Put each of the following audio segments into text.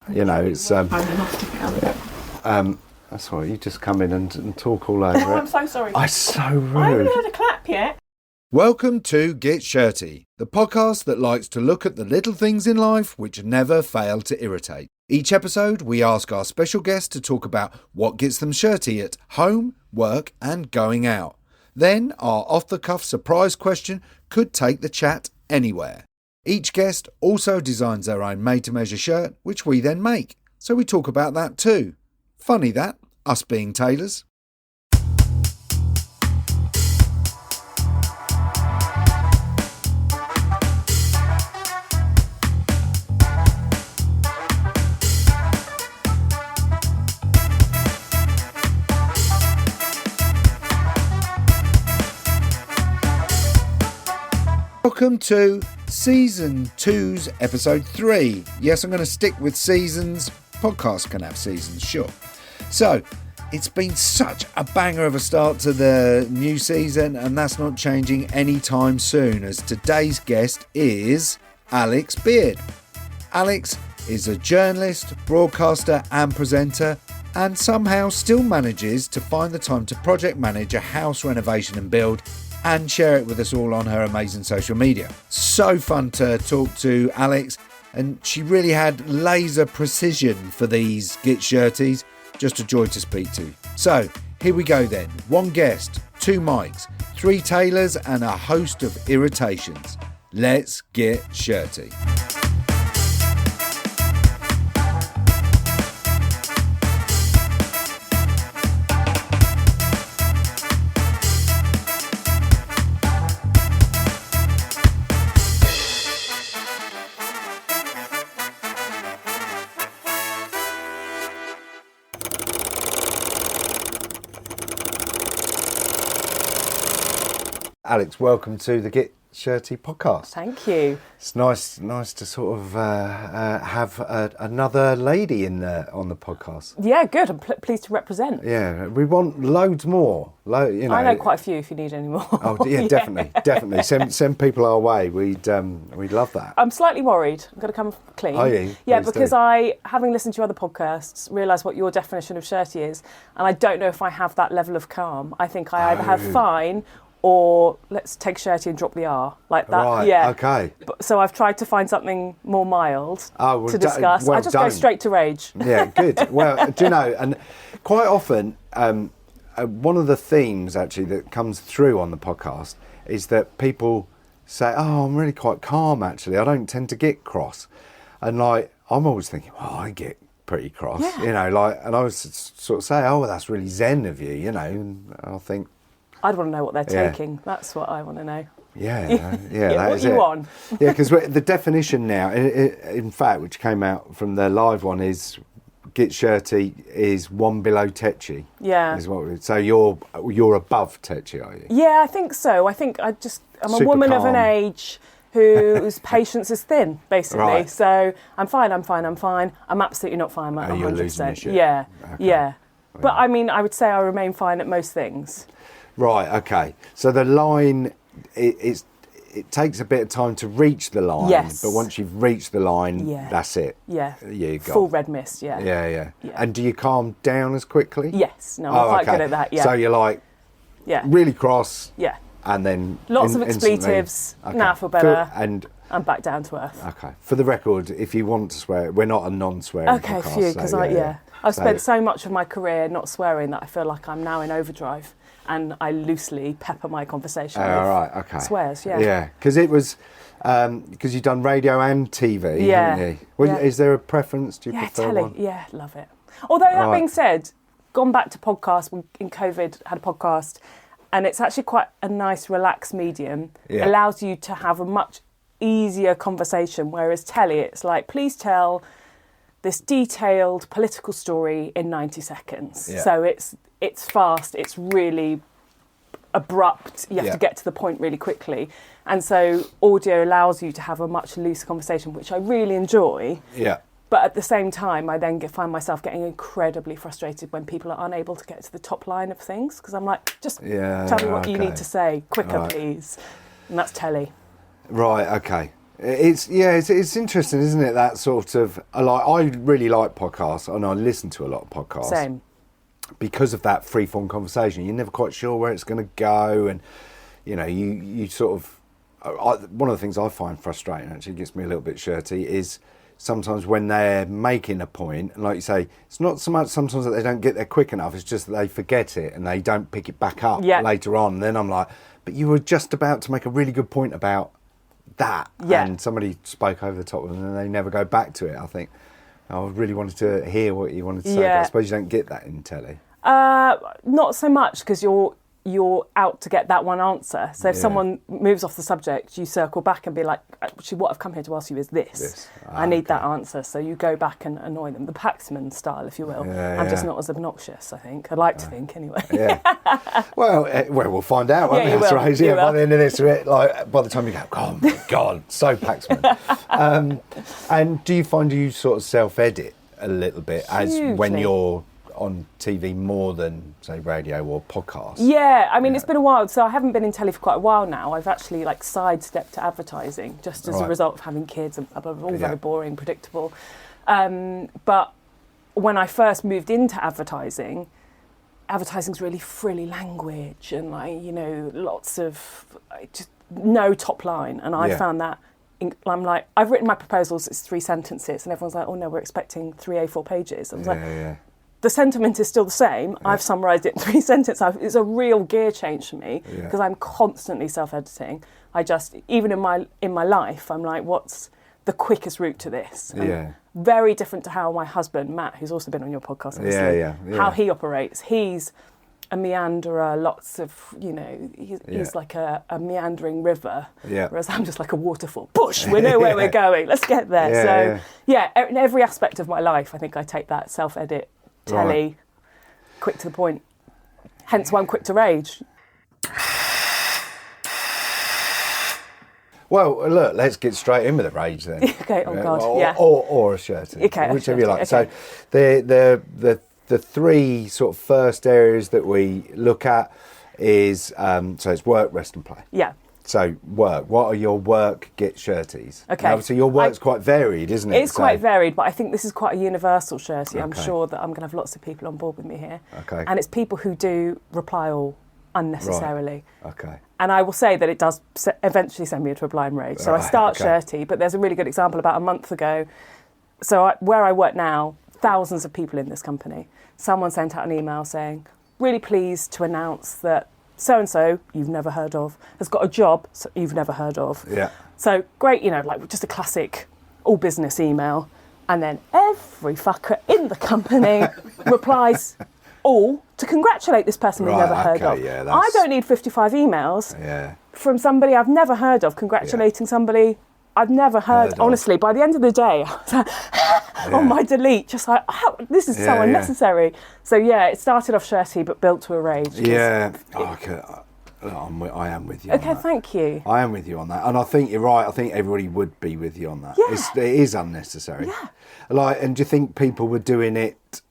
You know, it's... that's all right, you just come in and talk all over it. I'm so sorry. I'm so rude. I haven't heard a clap yet. Welcome to Get Shirty, the podcast that likes to look at the little things in life which never fail to irritate. Each episode, we ask our special guest to talk about what gets them shirty at home, work and going out. Then, our off-the-cuff surprise question could take the chat anywhere. Each guest also designs their own made-to-measure shirt, which we then make. So we talk about that too. Funny that, us being tailors. Welcome to Season 2's Episode 3. Yes, I'm going to stick with seasons. Podcasts can have seasons, sure. So, it's been such a banger of a start to the new season, and that's not changing anytime soon, as today's guest is Alex Beard. Alex is a journalist, broadcaster and presenter, and somehow still manages to find the time to project manage a house renovation and build and share it with us all on her amazing social media. So fun to talk to Alex, and she really had laser precision for these Get Shirties. Just a joy to speak to. So, here we go then. One guest, two mics, three tailors and a host of irritations. Let's get shirty. Alex, welcome to the Get Shirty podcast. Thank you. It's nice to sort of have another lady on the podcast. Yeah, good. I'm pleased to represent. Yeah, we want loads more. I know quite a few if you need any more. Oh, yeah, definitely. Send people our way. We'd love that. I'm slightly worried. I'm going to come clean. Are you? Yeah, Please because do. I, having listened to other podcasts, realised what your definition of shirty is, and I don't know if I have that level of calm. I think I either have fine or let's take shirty and drop the R, like that. Right, yeah. okay. So I've tried to find something more mild to discuss. I just go straight to rage. Yeah, good. Well, do you know, and quite often, one of the themes actually that comes through on the podcast is that people say, oh, I'm really quite calm actually. I don't tend to get cross. And like, I'm always thinking, well, I get pretty cross, yeah. You know, like, and I was sort of say, oh, well, that's really zen of you, you know, and I'll think, I'd want to know what they're taking. That's what I want to know. Yeah, that what is are you it. on? Yeah, because the definition now, in fact, which came out from the live one, is Get Shirty is one below tetchy. Yeah. So you're above tetchy, are you? Yeah, I think so. I think I'm Super a woman calm. of an age whose patience is thin, basically. Right. So I'm fine. I'm absolutely not fine. I'm You're 100%. losing your shit. Yeah, Okay. yeah. But I mean, I would say I remain fine at most things. Right, okay. So the line, it takes a bit of time to reach the line. Yes. But once you've reached the line, Yeah. that's it. Yeah. You got Full red mist, yeah. Yeah. Yeah. And do you calm down as quickly? Yes. No, I'm quite good at that, yeah. So you're like yeah. really cross. Yeah. And then Lots of instantly- expletives. Okay. Now I feel better. And I'm back down to earth. okay, for the record, if you want to swear, we're not a non-swearing Okay, podcast. phew, because so, I've spent so much of my career not swearing that I feel like I'm now in overdrive, and I loosely pepper my conversation with right, okay. swears. Yeah. Yeah, because it was because you've done radio and TV, Yeah. haven't you? Well, Yeah. Is there a preference? Do you Yeah, prefer telly. one? Yeah, love it. Although that Right. being said, gone back to podcasts. We, in COVID, had a podcast, and it's actually quite a nice, relaxed medium. Yeah. Allows you to have a much easier conversation. Whereas telly, it's like, please tell this detailed political story in 90 seconds. Yeah. So it's fast. It's really abrupt. You have Yeah. to get to the point really quickly. And so audio allows you to have a much looser conversation, which I really enjoy. Yeah. But at the same time, I then find myself getting incredibly frustrated when people are unable to get to the top line of things, because I'm like, just tell me what you need to say quicker, Right. please. And that's telly. Right, okay. It's interesting, isn't it? That sort of I really like podcasts, and I listen to a lot of podcasts. Same. Because of that free-form conversation, you're never quite sure where it's going to go, and you sort of. One of the things I find frustrating, actually gets me a little bit shirty, is sometimes when they're making a point, and like you say, it's not so much sometimes that they don't get there quick enough, it's just that they forget it and they don't pick it back up later on. And then I'm like, but you were just about to make a really good point about that, and somebody spoke over the top of them and they never go back to it. I think I really wanted to hear what you wanted to say, but I suppose you don't get that in telly. Not so much, because you're out to get that one answer. So if someone moves off the subject, you circle back and be like, actually, what I've come here to ask you is this. I need that answer. So you go back and annoy them. The Paxman style, if you will. I'm just not as obnoxious, I think. I'd like to think, anyway. Well, we'll find out, won't we? That's right. By the end of this, by the time you go, oh my God, so Paxman. And do you find you sort of self-edit a little bit when you're on TV more than, say, radio or podcast? Yeah, I mean, it's been a while. So I haven't been in telly for quite a while now. I've actually sidestepped to advertising just as a result of having kids, and all very boring, predictable. But when I first moved into advertising's really frilly language and lots of just no top line. And I found that I'm like, I've written my proposals, it's 3 sentences, and everyone's like, oh no, we're expecting 3 A4 pages. I was the sentiment is still the same. I've summarised it in 3 sentences. It's a real gear change for me, because I'm constantly self-editing. I just, even in my life, I'm like, what's the quickest route to this? And very different to how my husband, Matt, who's also been on your podcast, obviously, how he operates. He's a meanderer, lots of, he's like a meandering river, whereas I'm just like a waterfall. Push, we know where we're going, let's get there. In every aspect of my life, I think I take that self-edit, telly, quick to the point. Hence why I'm quick to rage. Well, look, let's get straight in with the rage then. Okay, oh God, or a shirt, whichever you like. Okay. So the 3 sort of first areas that we look at is, so it's work, rest and play. Yeah. So work, what are your work get shirties? Okay. Now, obviously your work's quite varied, isn't it? It's quite varied, but I think this is quite a universal shirty. I'm sure that I'm going to have lots of people on board with me here. Okay. And it's people who do reply all unnecessarily. Right. Okay. And I will say that it does eventually send me into a blind rage. So I start shirty, but there's a really good example about a month ago. So where I work now, thousands of people in this company, someone sent out an email saying, really pleased to announce that so-and-so, you've never heard of, has got a job you've never heard of. Yeah. So great, just a classic all business email. And then every fucker in the company replies all to congratulate this person we've never heard of. Yeah, I don't need 55 emails from somebody I've never heard of congratulating somebody I've never heard. Honestly, by the end of the day, I was like, on my delete, just like, this is so unnecessary. So it started off shirty, but built to a rage. Yeah. I am with you. Okay, on that. Thank you. I am with you on that, and I think you're right. I think everybody would be with you on that. Yeah. It is unnecessary. Yeah. And do you think people were doing it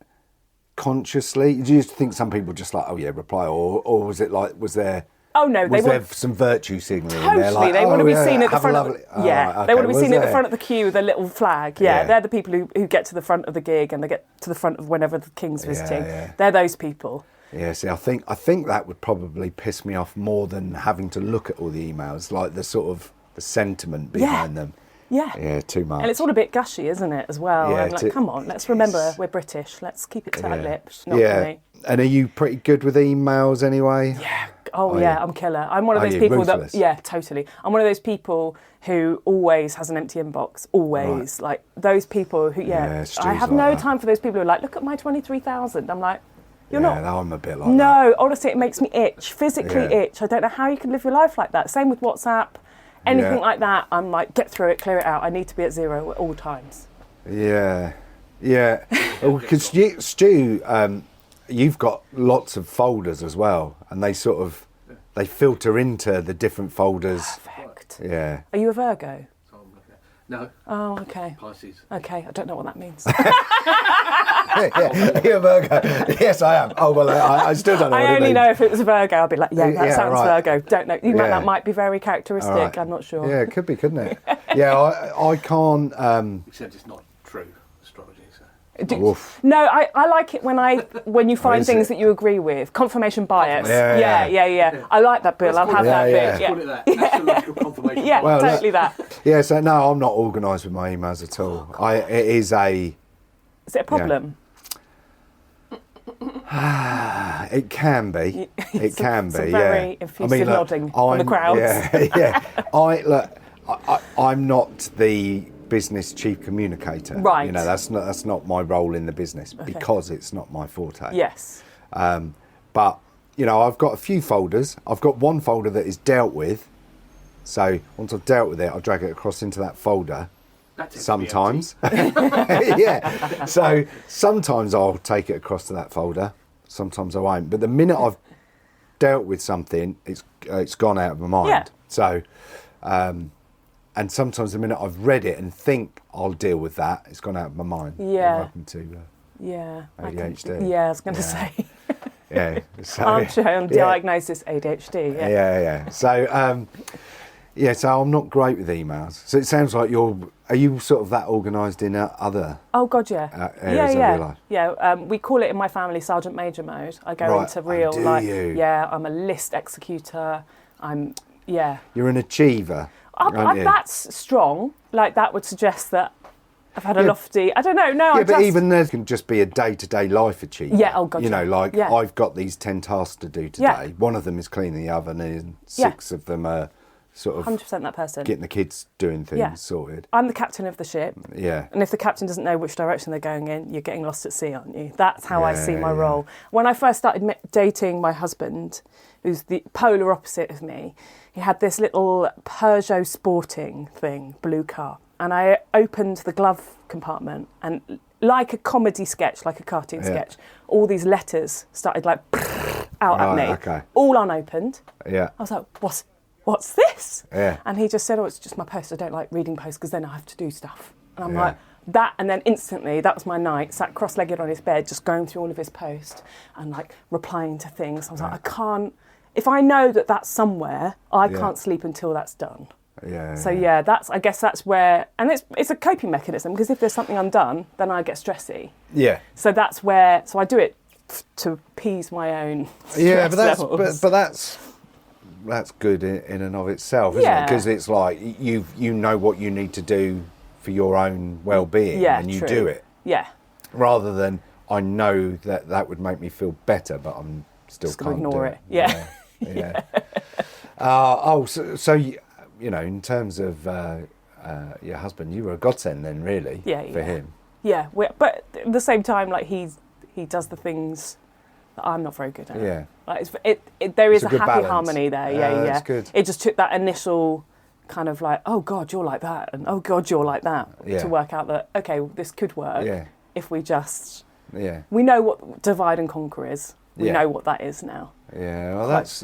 consciously? Do you think some people just like, reply, or was it like, was there? Oh no, was there some virtue signalling? Totally, like, they want to be seen at the front. They want to be seen at the front of the queue with a little flag. Yeah, they're the people who get to the front of the gig and they get to the front of whenever the King's visiting. They're those people. Yeah, see, I think that would probably piss me off more than having to look at all the emails, like the sort of the sentiment behind them. Yeah, too much. And it's all a bit gushy, isn't it, as well? Yeah, and come on, let's remember we're British. Let's keep it tight-lipped. Not funny. And are you pretty good with emails anyway? Yeah. I'm killer. I'm one of those people ruthless? Totally. I'm one of those people who always has an empty inbox, always. Right. Like those people who, I have no time for those people who are like, look at my 23,000. I'm like, you're not. No, I'm a bit like that. No, honestly, it makes me itch, physically itch. I don't know how you can live your life like that. Same with WhatsApp, anything like that. I'm like, get through it, clear it out. I need to be at 0 at all times. Yeah. Because Stu, you've got lots of folders as well, and they filter into the different folders. Perfect. Yeah. Are you a Virgo? No. Oh, okay. Pisces. Okay, I don't know what that means. Are you a Virgo? Yes, I am. Oh, well, I still don't know what I it only means. know if it was a Virgo. I'll be like, that sounds right. Virgo. Don't know. That might be very characteristic. Right. I'm not sure. Yeah, it could be, couldn't it? Yeah, I can't... Except it's not true astrology, so... No, I like it when you find things that you agree with. Confirmation bias. Yeah. I like that, Bill. I'll have that bit. Let's call it that. Astrological confirmation. Yeah, Well, totally that. Yeah, so no, I'm not organised with my emails at all. It is a... Is it a problem? It can be. It can be. Very effusive nodding from the crowds. Yeah. I'm not the business chief communicator. Right. You know, that's not my role in the business because it's not my forte. Yes. But you know, I've got a few folders. I've got one folder that is dealt with. So once I've dealt with it, I'll drag it across into that folder. Sometimes. Yeah. So sometimes I'll take it across to that folder. Sometimes I won't. But the minute I've dealt with something, it's gone out of my mind. Yeah. So, and sometimes the minute I've read it and think I'll deal with that, it's gone out of my mind. Yeah. Welcome to ADHD. I was going to say. Yeah. So, Armchair diagnosis ADHD. Yeah. So, so I'm not great with emails. So it sounds like are you sort of that organised in other Oh God, yeah. areas of your life? Yeah, we call it in my family Sergeant Major mode. I go into real I'm a list executor. You're an achiever. That's strong. Like that would suggest that I've had a lofty. I don't know. No, yeah, but even there can just be a day-to-day life achiever. Yeah. Oh God. You know, like I've got these 10 tasks to do today. Yeah. One of them is cleaning the oven, and 6 of them are sort of 100% that person. Getting the kids doing things sorted. I'm the captain of the ship. Yeah. And if the captain doesn't know which direction they're going in, you're getting lost at sea, aren't you? That's how I see my role. When I first started dating my husband, who's the polar opposite of me, he had this little Peugeot Sporting thing, blue car. And I opened the glove compartment and like a comedy sketch, like a cartoon sketch, all these letters started like out at me, all unopened. Yeah. I was like, what's this? Yeah. And he just said, it's just my post. I don't like reading posts because then I have to do stuff. And I'm like, that, and then instantly, that was my night, sat cross-legged on his bed, just going through all of his posts and like replying to things. I was like, I can't, if I know that that's somewhere, I can't sleep until that's done. Yeah. So I guess that's where, and it's a coping mechanism because if there's something undone, then I get stressy. Yeah. So that's where, so I do it to appease my own stress levels. but that's good in and of itself, isn't it? Because it's like you know what you need to do for your own well-being, and you do it. Yeah. Rather than I know that would make me feel better, but I'm still just can't ignore do it. Yeah. So you know, in terms of your husband, you were a godsend then, really, for him. Yeah, but at the same time, like he does the things that I'm not very good at. Yeah. Like there is a happy balance. Harmony there. Yeah. That's good. It just took that initial kind of like, oh God, you're like that, and oh God, you're like that, to work out that okay, this could work if we just we know what divide and conquer is. We know what that is now. Yeah, well, that's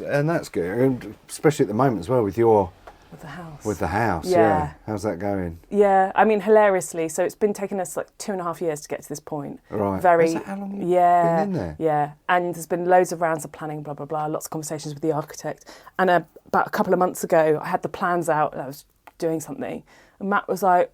good, and especially at the moment as well with the house. Yeah. How's that going? Yeah, I mean, hilariously, so it's been taking us like 2.5 years to get to this point. Right. Very. How long have you been in there? Yeah, and there's been loads of rounds of planning, blah, blah, blah, lots of conversations with the architect. And about a couple of months ago, I had the plans out and I was doing something. And Matt was like,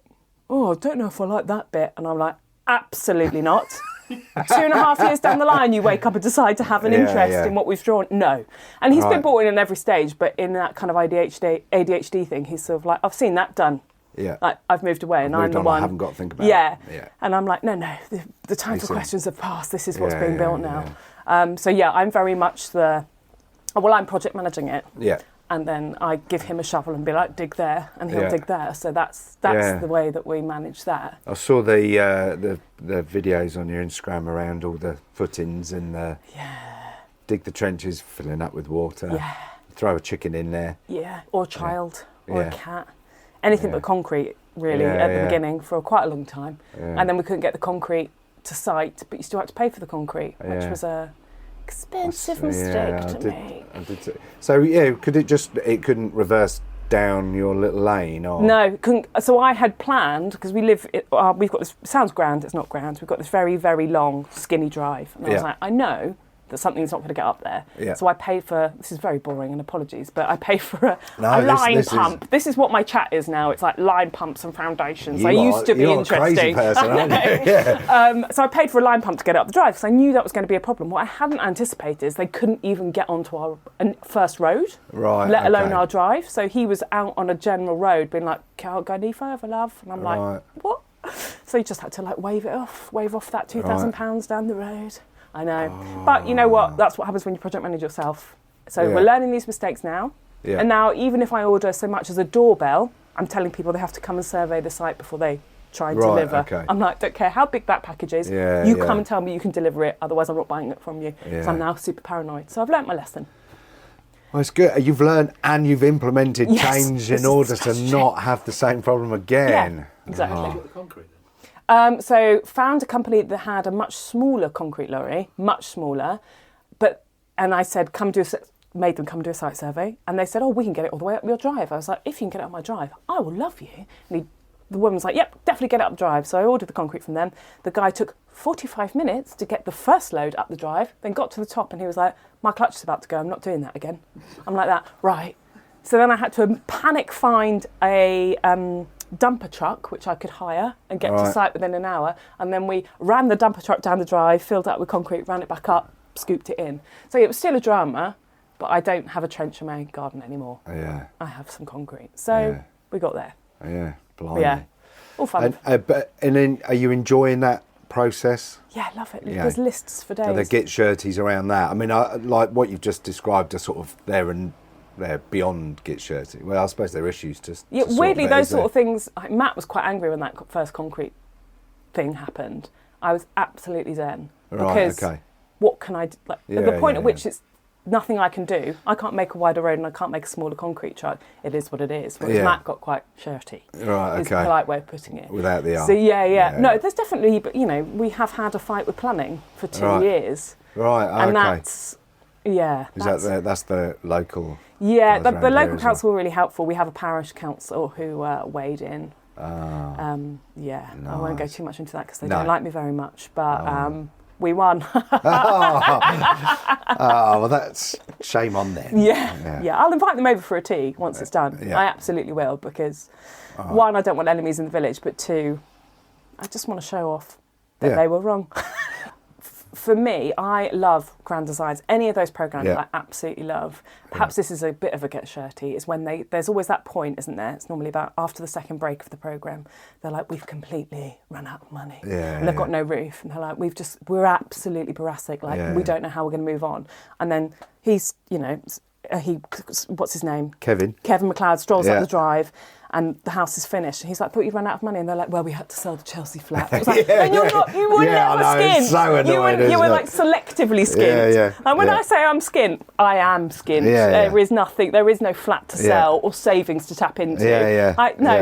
I don't know if I like that bit. And I'm like, absolutely not. 2.5 years down the line, you wake up and decide to have an interest in what we've drawn. No. And he's been brought in every stage, but in that kind of ADHD thing, he's sort of like, I've seen that done. Yeah. Like, I've moved away and I'm the one. I haven't got to think about it. Yeah. And I'm like, no, the time for questions have passed. This is what's being built now. I'm very much I'm project managing it. Yeah. And then I give him a shovel and be like, dig there, and he'll dig there. So that's the way that we manage that. I saw the videos on your Instagram around all the footings and dig the trenches, filling up with water, throw a chicken in there. Yeah, or a child, or a cat. Anything but concrete, really, at the beginning for quite a long time. Yeah. And then we couldn't get the concrete to site, but you still had to pay for the concrete, which was a expensive mistake to make. I did. So could it couldn't reverse down your little lane? Or No, so I had planned, because we've got this, sounds grand, it's not grand, we've got this very, very long, skinny drive. And I was like, I know that something's not going to get up there. Yeah. So I paid for, this is very boring and apologies, but I paid for a line pump. This is what my chat is now. It's like line pumps and foundations. I used to be interesting. You're a crazy person, aren't you? Yeah. So I paid for a line pump to get up the drive because I knew that was going to be a problem. What I hadn't anticipated is they couldn't even get onto our first road, let alone our drive. So he was out on a general road being like, can't go any further, love. And I'm like, what? So he just had to like wave off that £2,000 down the road. I know. But you know what? That's what happens when you project manage yourself. So we're learning these mistakes now. Yeah. And now, even if I order so much as a doorbell, I'm telling people they have to come and survey the site before they try and deliver. Okay. I'm like, don't care how big that package is. You come and tell me you can deliver it. Otherwise, I'm not buying it from you. So I'm now super paranoid. So I've learnt my lesson. Well, it's good. You've learned and you've implemented change in order to not have the same problem again. Yeah, exactly. Got the concrete. So found a company that had a much smaller concrete lorry, much smaller, and I said, made them come do a site survey, and they said, we can get it all the way up your drive. I was like, if you can get it up my drive, I will love you. And the woman was like, yep, definitely get it up the drive. So I ordered the concrete from them. The guy took 45 minutes to get the first load up the drive, then got to the top and he was like, my clutch is about to go, I'm not doing that again. I'm like that, right. So then I had to panic find a dumper truck, which I could hire and get to site within an hour. And then we ran the dumper truck down the drive, filled it up with concrete, ran it back up, scooped it in. So it was still a drama, but I don't have a trench in my garden anymore. I have some concrete. So we got there. Yeah, blimey. Yeah, all fun. And then are you enjoying that process? Yeah, I love it. There's lists for days. So the Git shirties around that. I mean, like what you've just described are sort of there and they're beyond Git shirty. Well, I suppose they're issues to weirdly, those sort of things. Like, Matt was quite angry when that first concrete thing happened. I was absolutely zen. Because what can I do? Like, the point at which it's nothing I can do. I can't make a wider road and I can't make a smaller concrete truck. It is what it is. Whereas Matt got quite shirty. Right, okay. Is a polite way of putting it. Without the R. So no, there's definitely, but we have had a fight with planning for 2 years. Right, okay. And that's that's the local. Yeah, the local council were really helpful. We have a parish council who weighed in. Nice. I won't go too much into that because they don't like me very much, but we won. Well, that's shame on them. Yeah. I'll invite them over for a tea once it's done. I absolutely will, because one, I don't want enemies in the village, but two, I just want to show off that they were wrong. For me, I love grand designs. Any of those programmes I absolutely love. Perhaps this is a bit of a get shirty, is when there's always that point, isn't there? It's normally about after the second break of the programme. They're like, we've completely run out of money. And they've got no roof. And they're like, we're absolutely Boracic. We don't know how we're going to move on. And then he's, what's his name? Kevin McLeod strolls up the drive. And the house is finished. He's like, thought you'd run out of money. And they're like, well, we had to sell the Chelsea flat. I was like, and you were never skint. It's so annoying, you were like selectively skint. And when I say I'm skint, I am skint. There is nothing, there is no flat to sell or savings to tap into.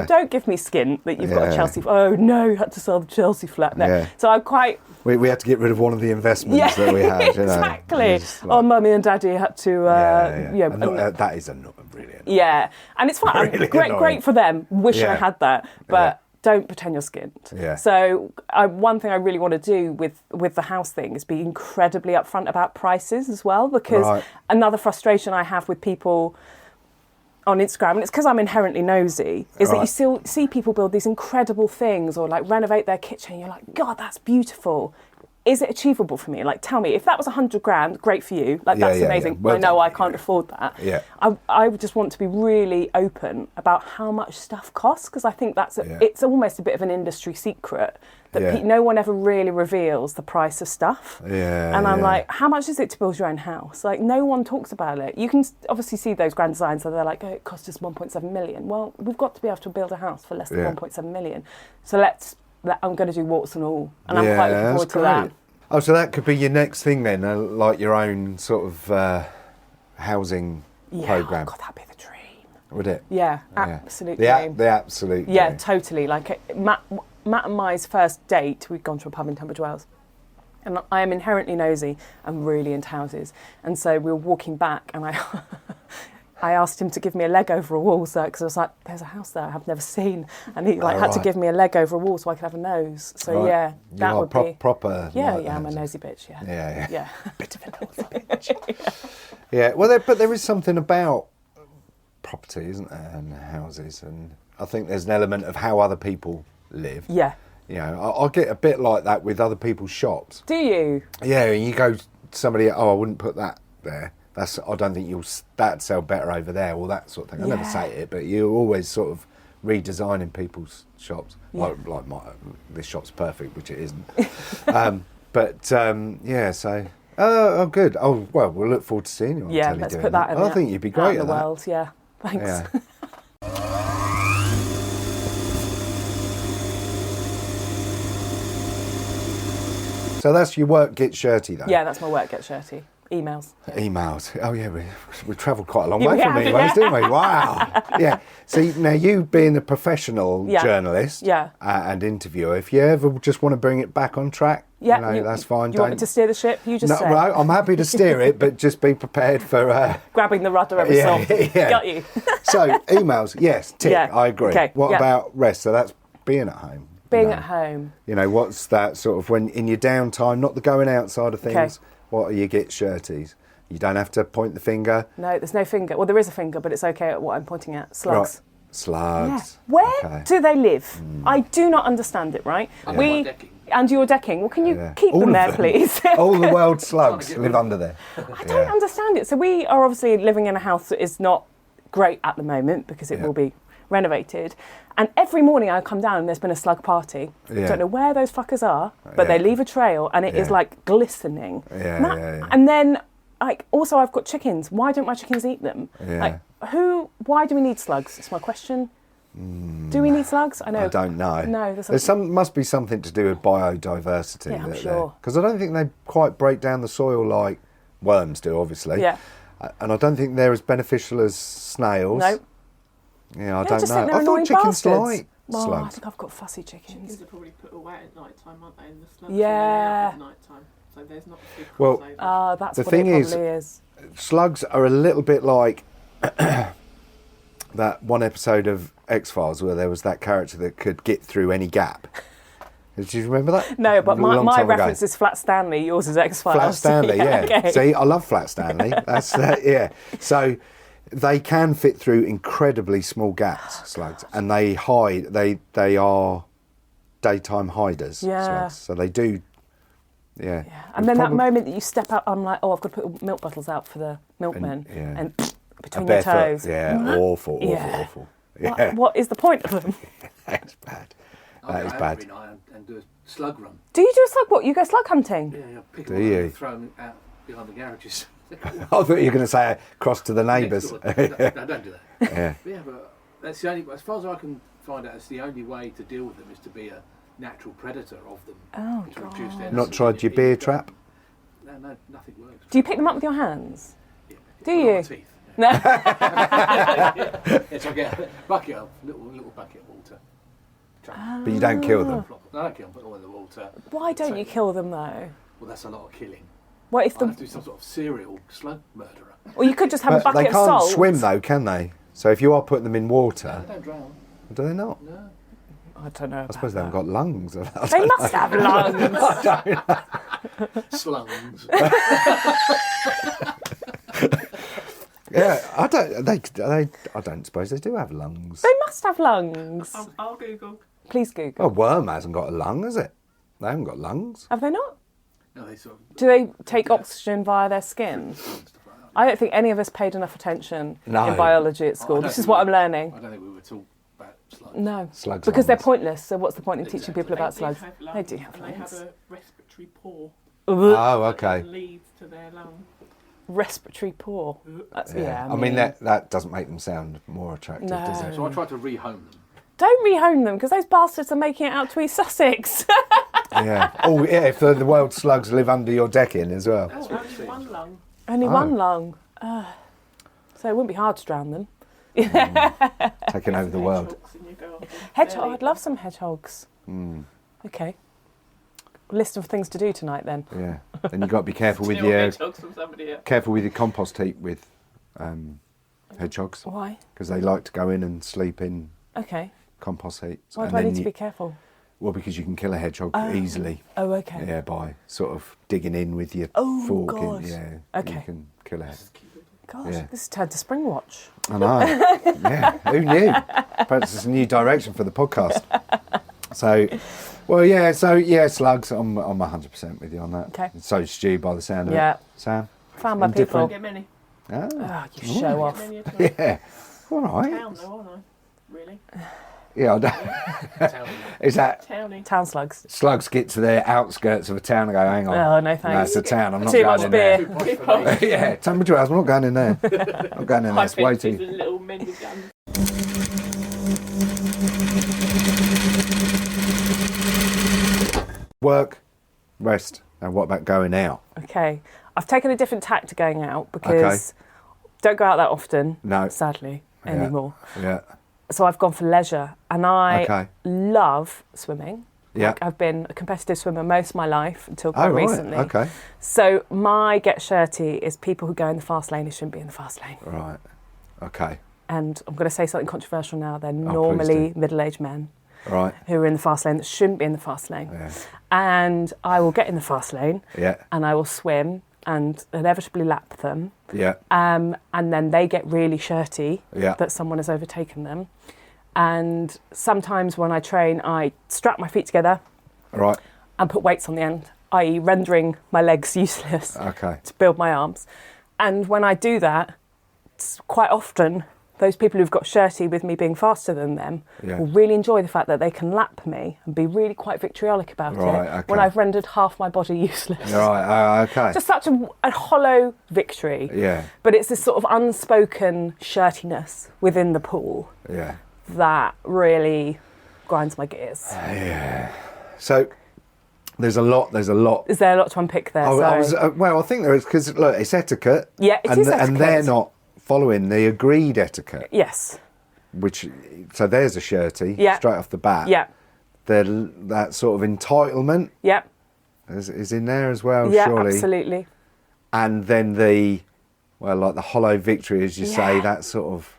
Don't give me skint that you've got a Chelsea flat. Oh no, you had to sell the Chelsea flat. No. So I'm quite... We had to get rid of one of the investments that we had. Exactly. Mummy and Daddy had to... that is brilliant. Yeah. And it's fine. Really great for them. Wish I had that. But don't pretend you're skint. So one thing I really want to do with the house thing is be incredibly upfront about prices as well, because another frustration I have with people on Instagram, and it's because I'm inherently nosy, is that you still see people build these incredible things or like renovate their kitchen and you're like, God, that's beautiful. Is it achievable for me? Like, tell me, if that was $100,000, great for you. Like, that's amazing. Well, I know I can't afford that. I would just want to be really open about how much stuff costs, because I think it's almost a bit of an industry secret that no one ever really reveals the price of stuff. And I'm like, how much is it to build your own house? Like, no one talks about it. You can obviously see those grand designs, so they're like, it cost us 1.7 million. Well, we've got to be able to build a house for less than 1.7 million. So I'm going to do warts and all, and I'm quite looking forward to that. Oh, so that could be your next thing then, like your own sort of housing programme. God, that'd be the dream. Would it? Yeah, absolute dream. The absolute dream. Yeah, totally. Like Matt and my's first date, we'd gone to a pub in Tunbridge Wells. And I am inherently nosy and really into houses. And so we were walking back and I asked him to give me a leg over a wall, because I was like, there's a house there I've never seen, and he had to give me a leg over a wall so I could have a nose. So that would be proper. I'm a nosy bitch. Yeah. Bit of a nosy bitch. Yeah. Well, but there is something about property, isn't there, and houses, and I think there's an element of how other people live. Yeah. You know, I get a bit like that with other people's shops. Do you? Yeah, and you go to somebody, I wouldn't put that there. I don't think that'd sell better over there, or that sort of thing. I never say it, but you're always sort of redesigning people's shops. Yeah. Like this shop's perfect, which it isn't. So. Oh, good. Oh, well, we'll look forward to seeing you on telly let's doing put that in I think you'd be great in the world. Yeah, thanks. Yeah. So that's your work get shirty, though? Yeah, that's my work get shirty. Emails. Oh, yeah, we travelled quite a long way from emails, didn't we? Wow. Yeah. So now you being a professional journalist and interviewer, if you ever just want to bring it back on track, that's fine. You want me to steer the ship? You just say. Right, I'm happy to steer it, but just be prepared for... grabbing the rudder every so often. Got you. So, emails, yes, tick, I agree. Okay, what about rest? So that's being at home. Being at home. You know, what's that sort of, when in your downtime, not the going outside of things, what are your get shirties? You don't have to point the finger. No, there's no finger. Well, there is a finger, but it's okay at what I'm pointing at. Slugs. Right. Slugs. Yeah. Where do they live? I do not understand it, right? Yeah. And your decking. Well, can you keep them there, please? All the world's slugs live under there. I don't understand it. So we are obviously living in a house that is not great at the moment because it will be renovated. And every morning I come down and there's been a slug party. I don't know where those fuckers are, but they leave a trail and it is like glistening. And then, like, also I've got chickens. Why don't my chickens eat them? Like, why do we need slugs? It's my question. Do we need slugs? I know. I don't know. No, must be something to do with biodiversity. Yeah, I'm sure. Because I don't think they quite break down the soil like worms do, obviously. Yeah. And I don't think they're as beneficial as snails. No. Yeah, I don't know. I thought chickens like slugs. I think I've got fussy chickens. Chickens are probably put away at night time, aren't they? And the slugs are at night time. So there's not a big crossover. That's the what thing it probably is. Slugs are a little bit like that one episode of X-Files where there was that character that could get through any gap. Did you remember that? No, but my reference is Flat Stanley. Yours is X-Files. Flat Stanley, Okay. See, I love Flat Stanley. That's So they can fit through incredibly small gaps, slugs, and they hide. They are daytime hiders. Slugs. So they do. Yeah. And then that moment that you step out, I'm like, I've got to put milk bottles out for the milkmen, and between your toes. Yeah, awful. Yeah. What is the point of them? That's bad. That is bad. Every night and do a slug run. Do you do a slug? What? You go slug hunting? Yeah, pick them up and throw them out behind the garages. I thought you were going to say across to the neighbours. No, don't do that. But that's the only. As far as I can find out, it's the only way to deal with them is to be a natural predator of them. To reduce their Not tried your beer trap? No, nothing works. Do you pick them up with your hands? Yeah, do you? Teeth. No. So I get a bucket of little bucket of water. But you don't kill them. I don't kill them, put them in the water. Why don't you kill them though? Well, that's a lot of killing. What if I have to do some sort of serial slug murderer. Or you could just have a bucket of salt. They can't swim though, can they? So if you are putting them in water, they don't drown. Do they not? No. I don't know. I suppose they haven't got lungs. They must have lungs. I don't know. Slungs. Yeah, I don't suppose they do have lungs. They must have lungs. I'll Google. Please Google. A worm hasn't got a lung, has it? They haven't got lungs. Have they not? No, they sort of. Do they take oxygen via their skin? I don't think any of us paid enough attention in biology at school. This is what I'm learning. I don't think we were taught about slugs. No, slugs because they're pointless. So what's the point in teaching people about slugs? They do have lungs. They have a respiratory pore. Oh, okay. That leads to their lung. Respiratory pore. That's, I mean that doesn't make them sound more attractive, does it? So I tried to rehome them. Don't rehome them because those bastards are making it out to East Sussex. Yeah. Oh, yeah. If the world's slugs live under your decking as well. Oh, only one lung. Only one lung. So it wouldn't be hard to drown them. Taking over the world. Hedgehog. I'd love some hedgehogs. Okay. List of things to do tonight then. Yeah. Then you've got to be careful with your compost heap with hedgehogs. Why? Because they like to go in and sleep in Okay. compost heaps. Why And do I then need to be careful? Well, because you can kill a hedgehog easily. Oh, okay. Yeah, by sort of digging in with your Oh, fork. God. Yeah. Okay. You can kill a hedgehog. Gosh, Yeah. this has turned to Spring Watch. I know. Yeah, who knew? Perhaps it's a new direction for the podcast. So, slugs. I'm 100% with you on that. Okay. So Stu, by the sound of Yeah. it. Sam? Found my people. Don't get many. Oh, Oh, you show off. Many at all. yeah. All right. Town though, aren't I? Really? Yeah, I don't. Townie. Is that Towny. Town slugs. slugs get to the outskirts of a town and go, hang on. Oh, no No, thanks. it's a town. I'm not Too going much in beer. there. Yeah, temperature house. I'm not going in there. I'm not going in there. High It's way fences too. and little men with guns. Work, rest, and what about going out? Okay. I've taken a different tack to going out because don't go out that often, No. sadly, Yeah. anymore. Yeah. So I've gone for leisure, and I Okay. love swimming. Yeah. Like, I've been a competitive swimmer most of my life until quite Oh, right. recently. Okay. So my get shirty is people who go in the fast lane who shouldn't be in the fast lane. Right. Okay. And I'm going to say something controversial now. They're please normally do. middle-aged men Right. who are in the fast lane that shouldn't be in the fast lane. Yeah. And I will get in the fast lane Yeah. and I will swim and inevitably lap them. Yeah. And then they get really shirty Yeah. that someone has overtaken them. And sometimes when I train, I strap my feet together Right. and put weights on the end, i.e. rendering my legs useless Okay. to build my arms. And when I do that, it's quite often those people who've got shirty with me being faster than them Yeah. will really enjoy the fact that they can lap me and be really quite vitriolic about Right, it okay. when I've rendered half my body useless. Right. Okay. Just such a hollow victory. Yeah. But it's this sort of unspoken shirtiness within the pool Yeah. that really grinds my gears. Yeah. So there's a lot. Is there a lot to unpick there? I think there is because look, it's etiquette. Yeah, it and is and they're etiquette. not following the agreed etiquette. Yes. So there's a shirty Yeah. straight off the bat. Yeah. That sort of entitlement Yeah. is in there as well, Yeah, surely. absolutely. And then the hollow victory, as you say, Yeah. that sort of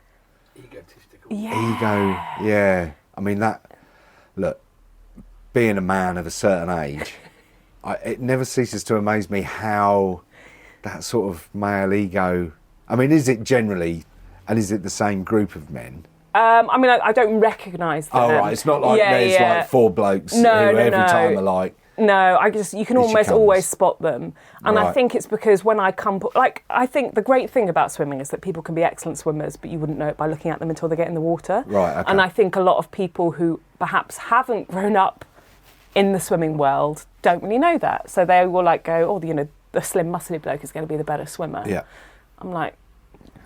Egotistical. Yeah. ego. Yeah. I mean, look, being a man of a certain age, it never ceases to amaze me how that sort of male ego. I mean, is it generally, and is it the same group of men? I mean, I don't recognise them. Oh, right. It's not like there's like four blokes who every time are like. No, you can Here she almost comes. always spot them. And I Right. think it's because when I I think the great thing about swimming is that people can be excellent swimmers, but you wouldn't know it by looking at them until they get in the water. Right, okay. And I think a lot of people who perhaps haven't grown up in the swimming world don't really know that. So they will go, the slim, muscly bloke is going to be the better swimmer. Yeah. I'm like,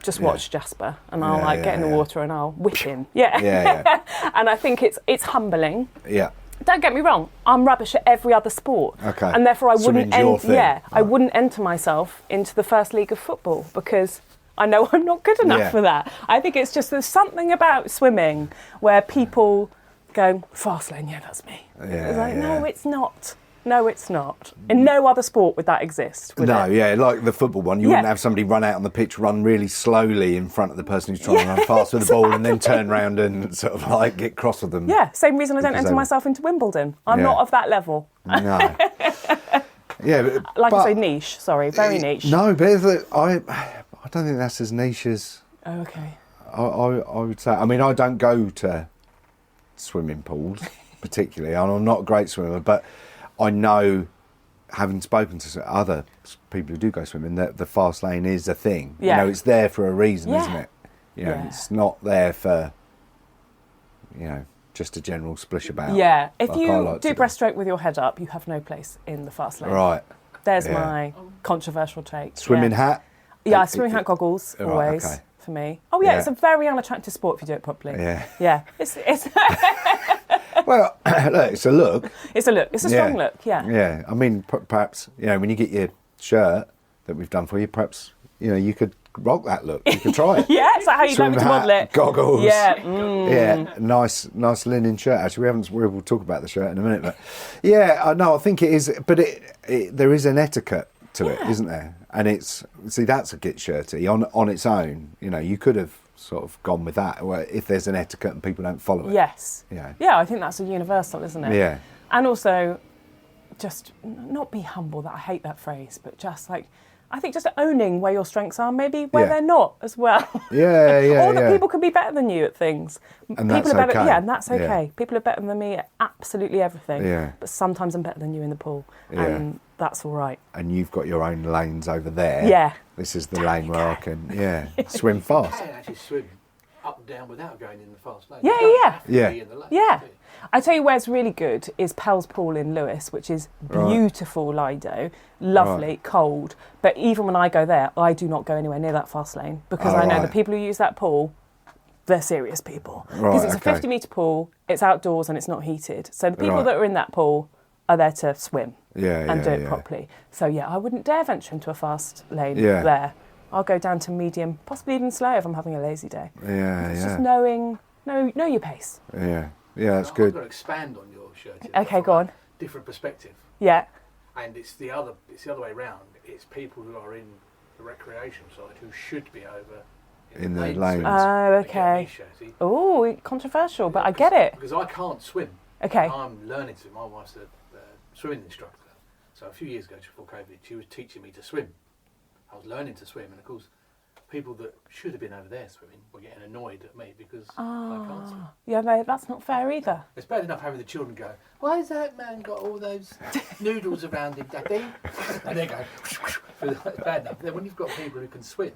just Yeah. watch Jasper, and I'll get in the yeah. water and I'll whip him. Yeah. Yeah. And I think it's humbling. Yeah. Don't get me wrong, I'm rubbish at every other sport. Okay. And therefore I Swimming's wouldn't your thing. I wouldn't enter myself into the first league of football because I know I'm not good enough Yeah. for that. I think it's just there's something about swimming where people go, fast lane, yeah, that's me. Yeah, It's like, yeah. no, it's not. No, it's not. In no other sport would that exist. Would No, it? yeah, like the football one, you Yeah. wouldn't have somebody run out on the pitch, run really slowly in front of the person who's trying to run fast with the ball, and then turn around and sort of like get cross with them. Yeah, same reason I don't Because enter they- myself into Wimbledon. I'm Yeah. not of that level. No. Yeah, Like but, I say, niche. Sorry, very niche. No, but I don't think that's as niche as Oh, okay. I would say. I mean, I don't go to swimming pools particularly, and I'm not a great swimmer, but I know, having spoken to other people who do go swimming, that the fast lane is a thing. Yeah. You know, it's there for a reason, Yeah. isn't it? You know, Yeah. it's not there for, just a general splish about. Yeah, if like I you like do to breaststroke with your head up, you have no place in the fast lane. Right. There's Yeah. my controversial take. Swimming yeah. hat? Yeah, swimming hat goggles, Right, always, okay. for me. Oh, yeah, Yeah. it's a very unattractive sport if you do it properly. Yeah. Yeah, it's Well, look, it's a look. it's a look. It's a strong look, yeah. Yeah, I mean, perhaps, when you get your shirt that we've done for you, perhaps, you could rock that look. You could try it. Yeah, it's like how you'd like me to Swim hat, model it. goggles. Yeah, Yeah, nice linen shirt. Actually, we'll talk about the shirt in a minute, but yeah, I think it is. But there is an etiquette to it, isn't there? And that's a git shirty on its own. You know, you could have sort of gone with that, where if there's an etiquette and people don't follow it. Yes. Yeah. Yeah, I think that's a universal, isn't it? Yeah. And also, just not be humble. That I hate that phrase, but just like, I think just owning where your strengths are, maybe where they're not as well. Yeah. Or that people can be better than you at things. And people that's are better, okay. Yeah, and that's okay. Yeah. People are better than me at absolutely everything. Yeah. But sometimes I'm better than you in the pool, and that's all right. And you've got your own lanes over there. Yeah. This is the lane where I can, swim fast. You can actually swim up and down without going in the fast lane. Yeah, You don't yeah. have to Yeah. be in the lane, Yeah. do you? I tell you where's really good is Pell's Pool in Lewes, which is beautiful Lido, lovely, cold. But even when I go there, I do not go anywhere near that fast lane because I know the people who use that pool, they're serious people. Because it's a 50-metre pool, it's outdoors and it's not heated. So the people that are in that pool are there to swim and do it properly. So I wouldn't dare venture into a fast lane there. I'll go down to medium, possibly even slow if I'm having a lazy day. It's just know your pace. Yeah, that's I've good. got to expand on your shirt. Okay, go on. Different perspective. Yeah. And it's the other way round. It's people who are in the recreation side who should be over In the lanes. Oh, okay. Oh, controversial, but I get it. Because I can't swim. Okay. I'm learning to. My wife's a swimming instructor. So a few years ago, just before COVID, she was teaching me to swim. I was learning to swim, and of course, people that should have been over there swimming were getting annoyed at me because I can't swim. Yeah, that's not fair either. It's bad enough having the children go, "Why has that man got all those noodles around him, Daddy?" And they go, it's bad enough. Then when you've got people who can swim,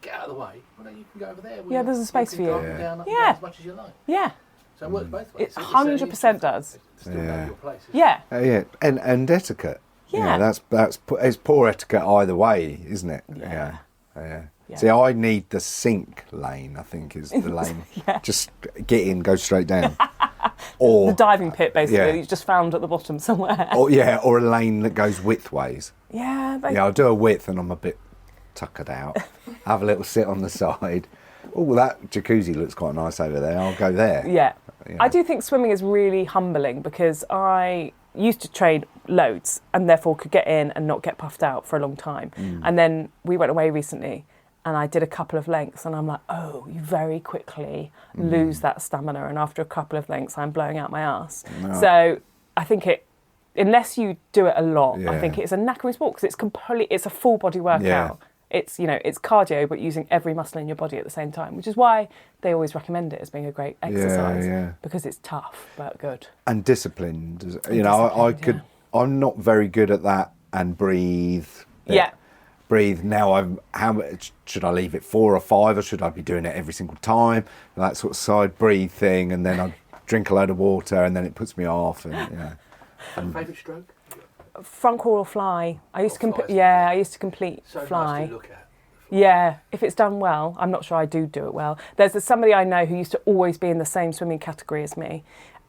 get out of the way. Well, you can go over there. Yeah, there's a space for you. Up and down as much as you like. Yeah. So it works both ways. It 100% does. Still know your place. Yeah. And etiquette. Yeah. It's poor etiquette either way, isn't it? Yeah. Yeah. See, I need the sink lane, I think, is the lane. Just get in, go straight down. Or the diving pit, basically, Yeah. that you just found at the bottom somewhere. or a lane that goes widthways. Yeah. I'll do a width and I'm a bit tuckered out. Have a little sit on the side. Oh, that jacuzzi looks quite nice over there. I'll go there. Yeah. I do think swimming is really humbling because I used to train loads and therefore could get in and not get puffed out for a long time. And then we went away recently and I did a couple of lengths and I'm like, oh, you very quickly lose that stamina, and after a couple of lengths I'm blowing out my arse. No. So I think unless you do it a lot, I Yeah. think it's a knackering sport because it's a full body workout. Yeah. It's it's cardio but using every muscle in your body at the same time, which is why they always recommend it as being a great exercise because it's tough but good. And disciplined. I'm not very good at that. And breathe. Breathe. Now how much should I leave it 4 or 5, or should I be doing it every single time? That sort of side breathe thing, and then I drink a load of water, and then it puts me off. And Favourite stroke? Front crawl or fly. I used to fly, I used to complete So fly. nice to look at. Yeah, if it's done well. I'm not sure I do it well. There's somebody I know who used to always be in the same swimming category as me.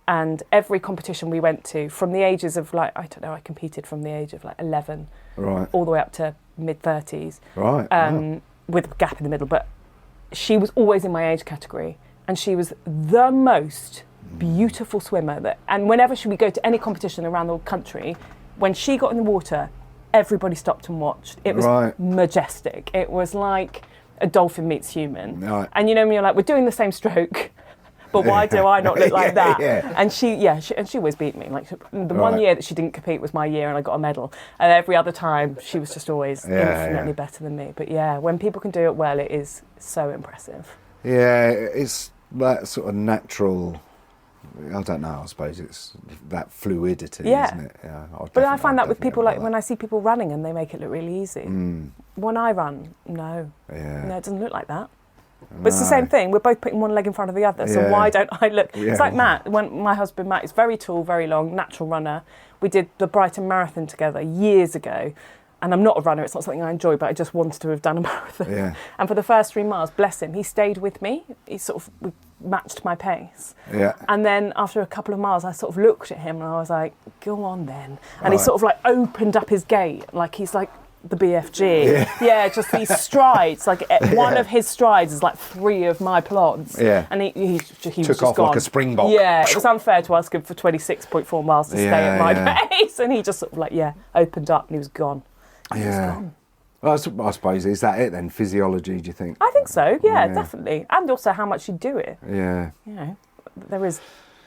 And every competition we went to, from the ages of I competed from the age of 11 all the way up to mid-30s. Right. With a gap in the middle. But she was always in my age category. And she was the most beautiful swimmer. And whenever we go to any competition around the country, when she got in the water, everybody stopped and watched. It was majestic. It was like a dolphin meets human. Right. And when you're like, we're doing the same stroke, but why do I not look like that? Yeah. And she always beat me. The one year that she didn't compete was my year and I got a medal. And every other time she was just always infinitely better than me. But when people can do it well, it is so impressive. Yeah, it's that sort of natural. I don't know. I suppose it's that fluidity, isn't it? Yeah. But I find that with people, when I see people running and they make it look really easy. When I run, no, it doesn't look like that. But it's the same thing. We're both putting one leg in front of the other. So why don't I look? Yeah. It's like Matt. When my husband Matt is very tall, very long, natural runner. We did the Brighton Marathon together years ago. And I'm not a runner, it's not something I enjoy, but I just wanted to have done a marathon. Yeah. And for the first 3 miles, bless him, he stayed with me. He we matched my pace. Yeah. And then after a couple of miles, I sort of looked at him and I was like, go on then. And he sort of opened up his gait, like he's like the BFG. Yeah, just these strides. One of his strides is 3 of my plods. Yeah. And he was Took just off gone. like a springbok. Yeah, it was unfair to ask him for 26.4 miles to stay at my pace. And he just sort of opened up and he was gone. It's Yeah. gone. Well, I suppose, is that it then? Physiology, do you think? I think so, yeah, Yeah. definitely. And also how much you do it. Yeah. You know, there is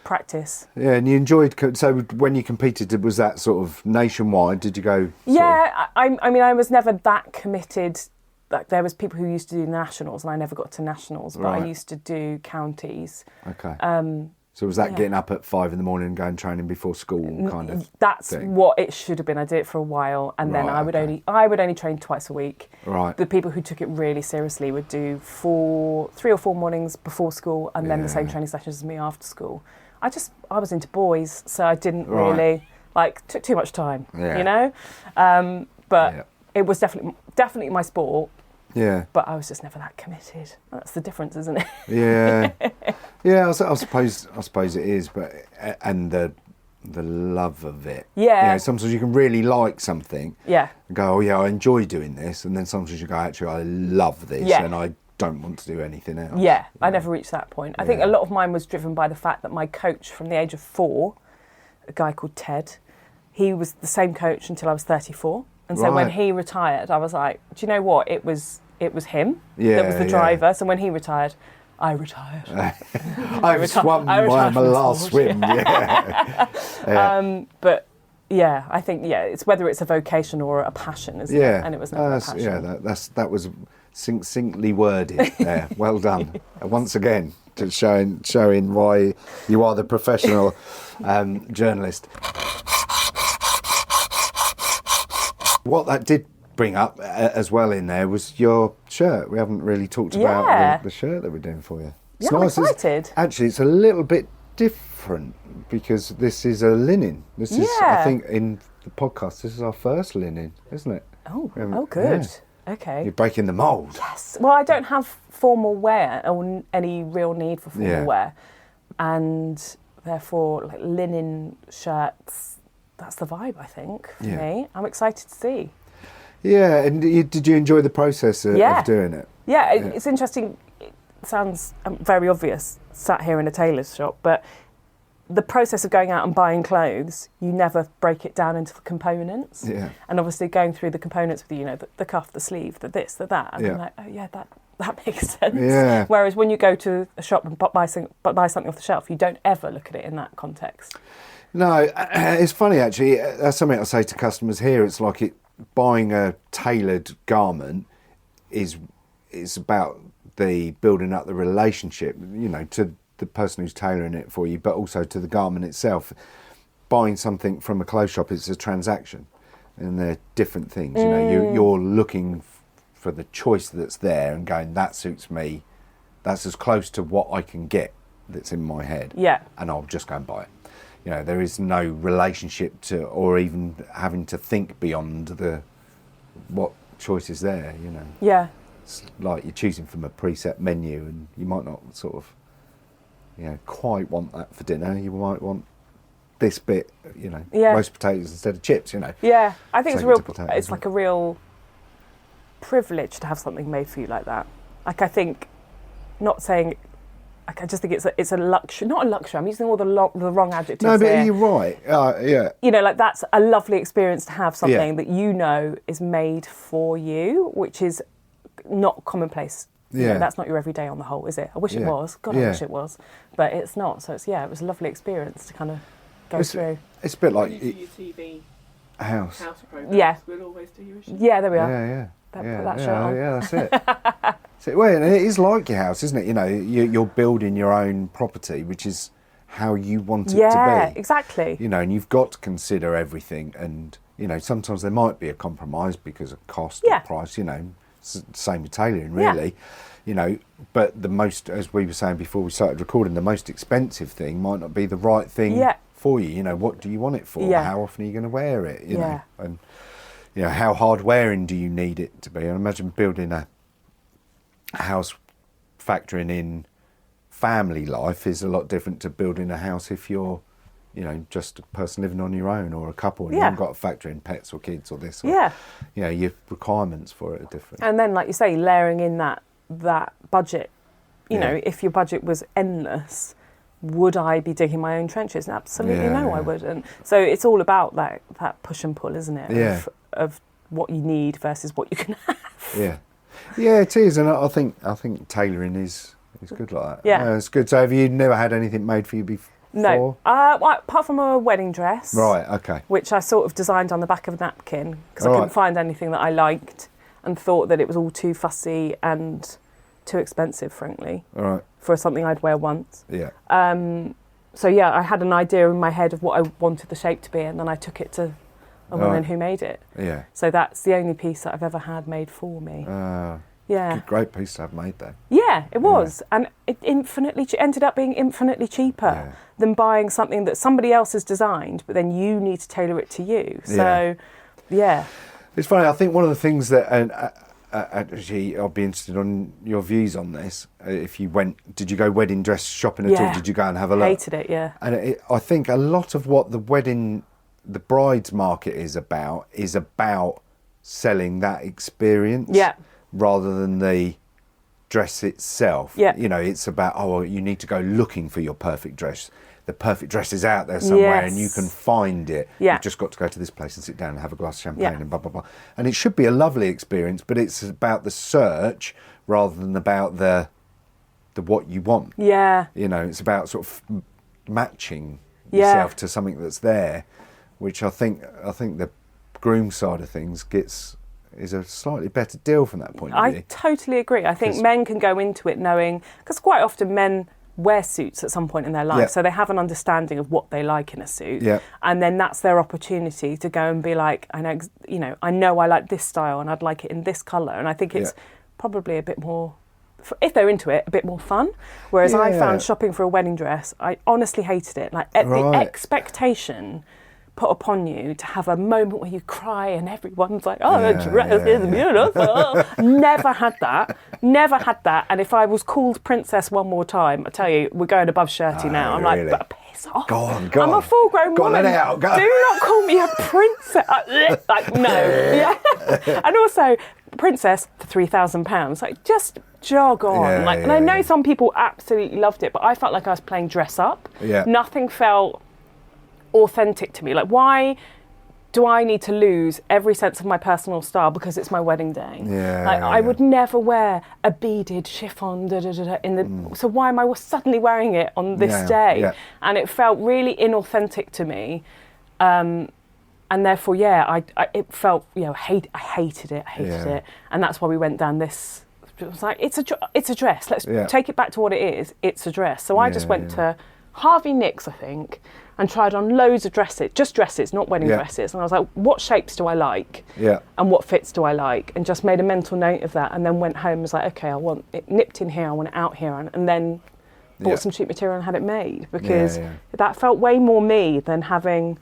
practice. Yeah, and you enjoyed, so when you competed, was that sort of nationwide? Did you go? Yeah, I mean, I was never that committed. Like, there was people who used to do nationals, and I never got to nationals, but Right. I used to do counties. Okay. So was that yeah. getting up at 5 a.m. and going training before school kind of That's thing? what it should have been. I did it for a while, and then Right, I would only train twice a week. Right. The people who took it really seriously would do 3 or 4 mornings before school, and then the same training sessions as me after school. I was into boys, so I didn't really took too much time, you know. But it was definitely my sport. Yeah. But I was just never that committed. That's the difference, isn't it? Yeah. Yeah, I suppose it is, but and the love of it. Yeah. You know, sometimes you can really like something. Yeah. And go, oh yeah, I enjoy doing this, and then sometimes you go, actually, I love this, and I don't want to do anything else. Yeah, I never reached that point. I think a lot of mine was driven by the fact that my coach from the age of 4, a guy called Ted, he was the same coach until I was 34. And so when he retired, I was like, do you know what? It was him that was the driver. So when he retired, I retired. I swum my last swim. But yeah, I think it's whether it's a vocation or a passion, isn't it? And it was never a passion. Yeah, that was succinctly worded there. Well done. Once again, to showing why you are the professional journalist. What that did bring up as well in there was your shirt. We haven't really talked about the shirt that we're doing for you. It's nice. I'm excited. Actually, it's a little bit different because this is a linen. This is, I think, in the podcast, this is our first linen, isn't it? Oh, good. Yeah. Okay. You're breaking the mould. Yes. Well, I don't have formal wear or any real need for formal wear. And therefore, like linen shirts, that's the vibe, I think, for me. I'm excited to see. Yeah, and did you enjoy the process of doing it? Yeah, it's interesting. It sounds very obvious, sat here in a tailor's shop, but the process of going out and buying clothes, you never break it down into the components. Yeah. And obviously going through the components with, the cuff, the sleeve, the this, the that, and I'm like, oh yeah, that makes sense. Yeah. Whereas when you go to a shop and buy something off the shelf, you don't ever look at it in that context. No, it's funny actually. That's something I say to customers here. It's like buying a tailored garment is about the building up the relationship, to the person who's tailoring it for you, but also to the garment itself. Buying something from a clothes shop is a transaction, and they're different things. You're looking for the choice that's there and going, that suits me. That's as close to what I can get that's in my head. Yeah. And I'll just go and buy it. There is no relationship to, or even having to think beyond what choice is there, Yeah. It's like you're choosing from a preset menu and you might not sort of, quite want that for dinner. You might want this bit, roast potatoes instead of chips, Yeah, I think it's like a real privilege to have something made for you like that. Like, I think, not saying... I just think it's a luxury, not a luxury. I'm using all the wrong adjectives. No, but here. You're right. Yeah. That's a lovely experience to have something that is made for you, which is not commonplace. Yeah. That's not your everyday on the whole, is it? I wish it was. God, I wish it was. But it's not. So it was a lovely experience to kind of go through. It's a bit like your TV house programs. Yeah. We'll always do your show. Yeah, there we are. Yeah. Put that shirt on. Yeah, that's it. Well, it is like your house, isn't it? You're building your own property, which is how you want it to be. Yeah, exactly. And you've got to consider everything. And, sometimes there might be a compromise because of cost or price, same with tailoring, really. But the most, as we were saying before we started recording, the most expensive thing might not be the right thing for you. What do you want it for? How often are you going to wear it? You know? And, how hard wearing do you need it to be? And imagine building a house factoring in family life is a lot different to building a house if you're, just a person living on your own or a couple and you haven't got to factor in pets or kids or this. Or, your requirements for it are different. And then, like you say, layering in that budget. If your budget was endless, would I be digging my own trenches? Absolutely no, I wouldn't. So it's all about that push and pull, isn't it? Of what you need versus what you can have. Yeah, it is, and I think tailoring is good like that. Yeah, it's good. So have you never had anything made for you before? No, well, apart from a wedding dress. Right. Okay. Which I sort of designed on the back of a napkin because I couldn't find anything that I liked, and thought that it was all too fussy and too expensive, frankly. All right. For something I'd wear once. Yeah. So yeah, I had an idea in my head of what I wanted the shape to be, and then I took it to a woman who made it. Yeah. So that's the only piece that I've ever had made for me. Yeah. Great piece to have made though. Yeah, it was, and it ended up being infinitely cheaper than buying something that somebody else has designed, but then you need to tailor it to you. So, yeah. It's funny. I think one of the things that, and actually, I'll be interested on your views on this. If you did you go wedding dress shopping at all? Did you go and have a look? Hated it. Yeah. And I think a lot of what the bride's market is about selling that experience. Yeah. Rather than the dress itself. Yeah. You know, it's about, you need to go looking for your perfect dress. The perfect dress is out there somewhere and you can find it. Yeah. You've just got to go to this place and sit down and have a glass of champagne and blah, blah, blah. And it should be a lovely experience, but it's about the search rather than about the what you want. Yeah. You know, it's about sort of matching yourself to something that's there, which I think the groom side of things is a slightly better deal from that point of view. I totally agree. I think men can go into it knowing, because quite often men wear suits at some point in their life, so they have an understanding of what they like in a suit, and then that's their opportunity to go and be like, I know I like this style and I'd like it in this colour, and I think it's probably a bit more, if they're into it, a bit more fun. Whereas I found shopping for a wedding dress, I honestly hated it. Like the expectation put upon you to have a moment where you cry and everyone's like, the dress is beautiful. Never had that. And if I was called princess one more time, I tell you, we're going above shirty now. I'm really? like, but piss off. Go on. I'm a full-grown woman. Let it out. Go. Do not call me a princess. Like, no. Yeah. And also, princess for £3,000. Like, just jog on. And I know some people absolutely loved it, but I felt like I was playing dress up. Yeah. Nothing felt authentic to me. Like, why do I need to lose every sense of my personal style because it's my wedding day? I would never wear a beaded chiffon so why am I suddenly wearing it on this day? And it felt really inauthentic to me, and therefore it felt, I hated it, and that's why we went down this. It was like, it's a dress, let's take it back to what it is. It's a dress. So I just went to Harvey Nicks, I think, and tried on loads of dresses, just dresses, not wedding dresses. And I was like, what shapes do I like? And what fits do I like? And just made a mental note of that, and then went home and was like, okay, I want it nipped in here, I want it out here, and then bought some cheap material and had it made, because that felt way more me than having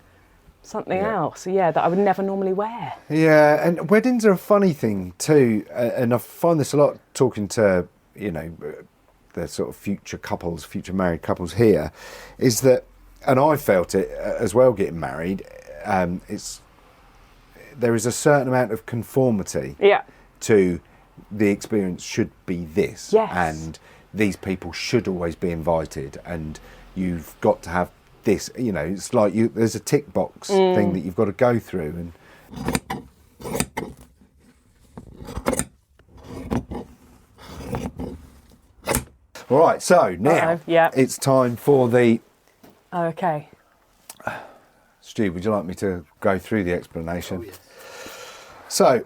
something else, that I would never normally wear. Yeah, and weddings are a funny thing too, and I find this a lot talking to, the sort of future married couples here, is that, and I felt it as well getting married, there is a certain amount of conformity to the experience should be this, and these people should always be invited, and you've got to have this, it's like there's a tick box thing that you've got to go through. And all right, so now it's time for the... Oh, okay. Stu, would you like me to go through the explanation? Oh, yes. So...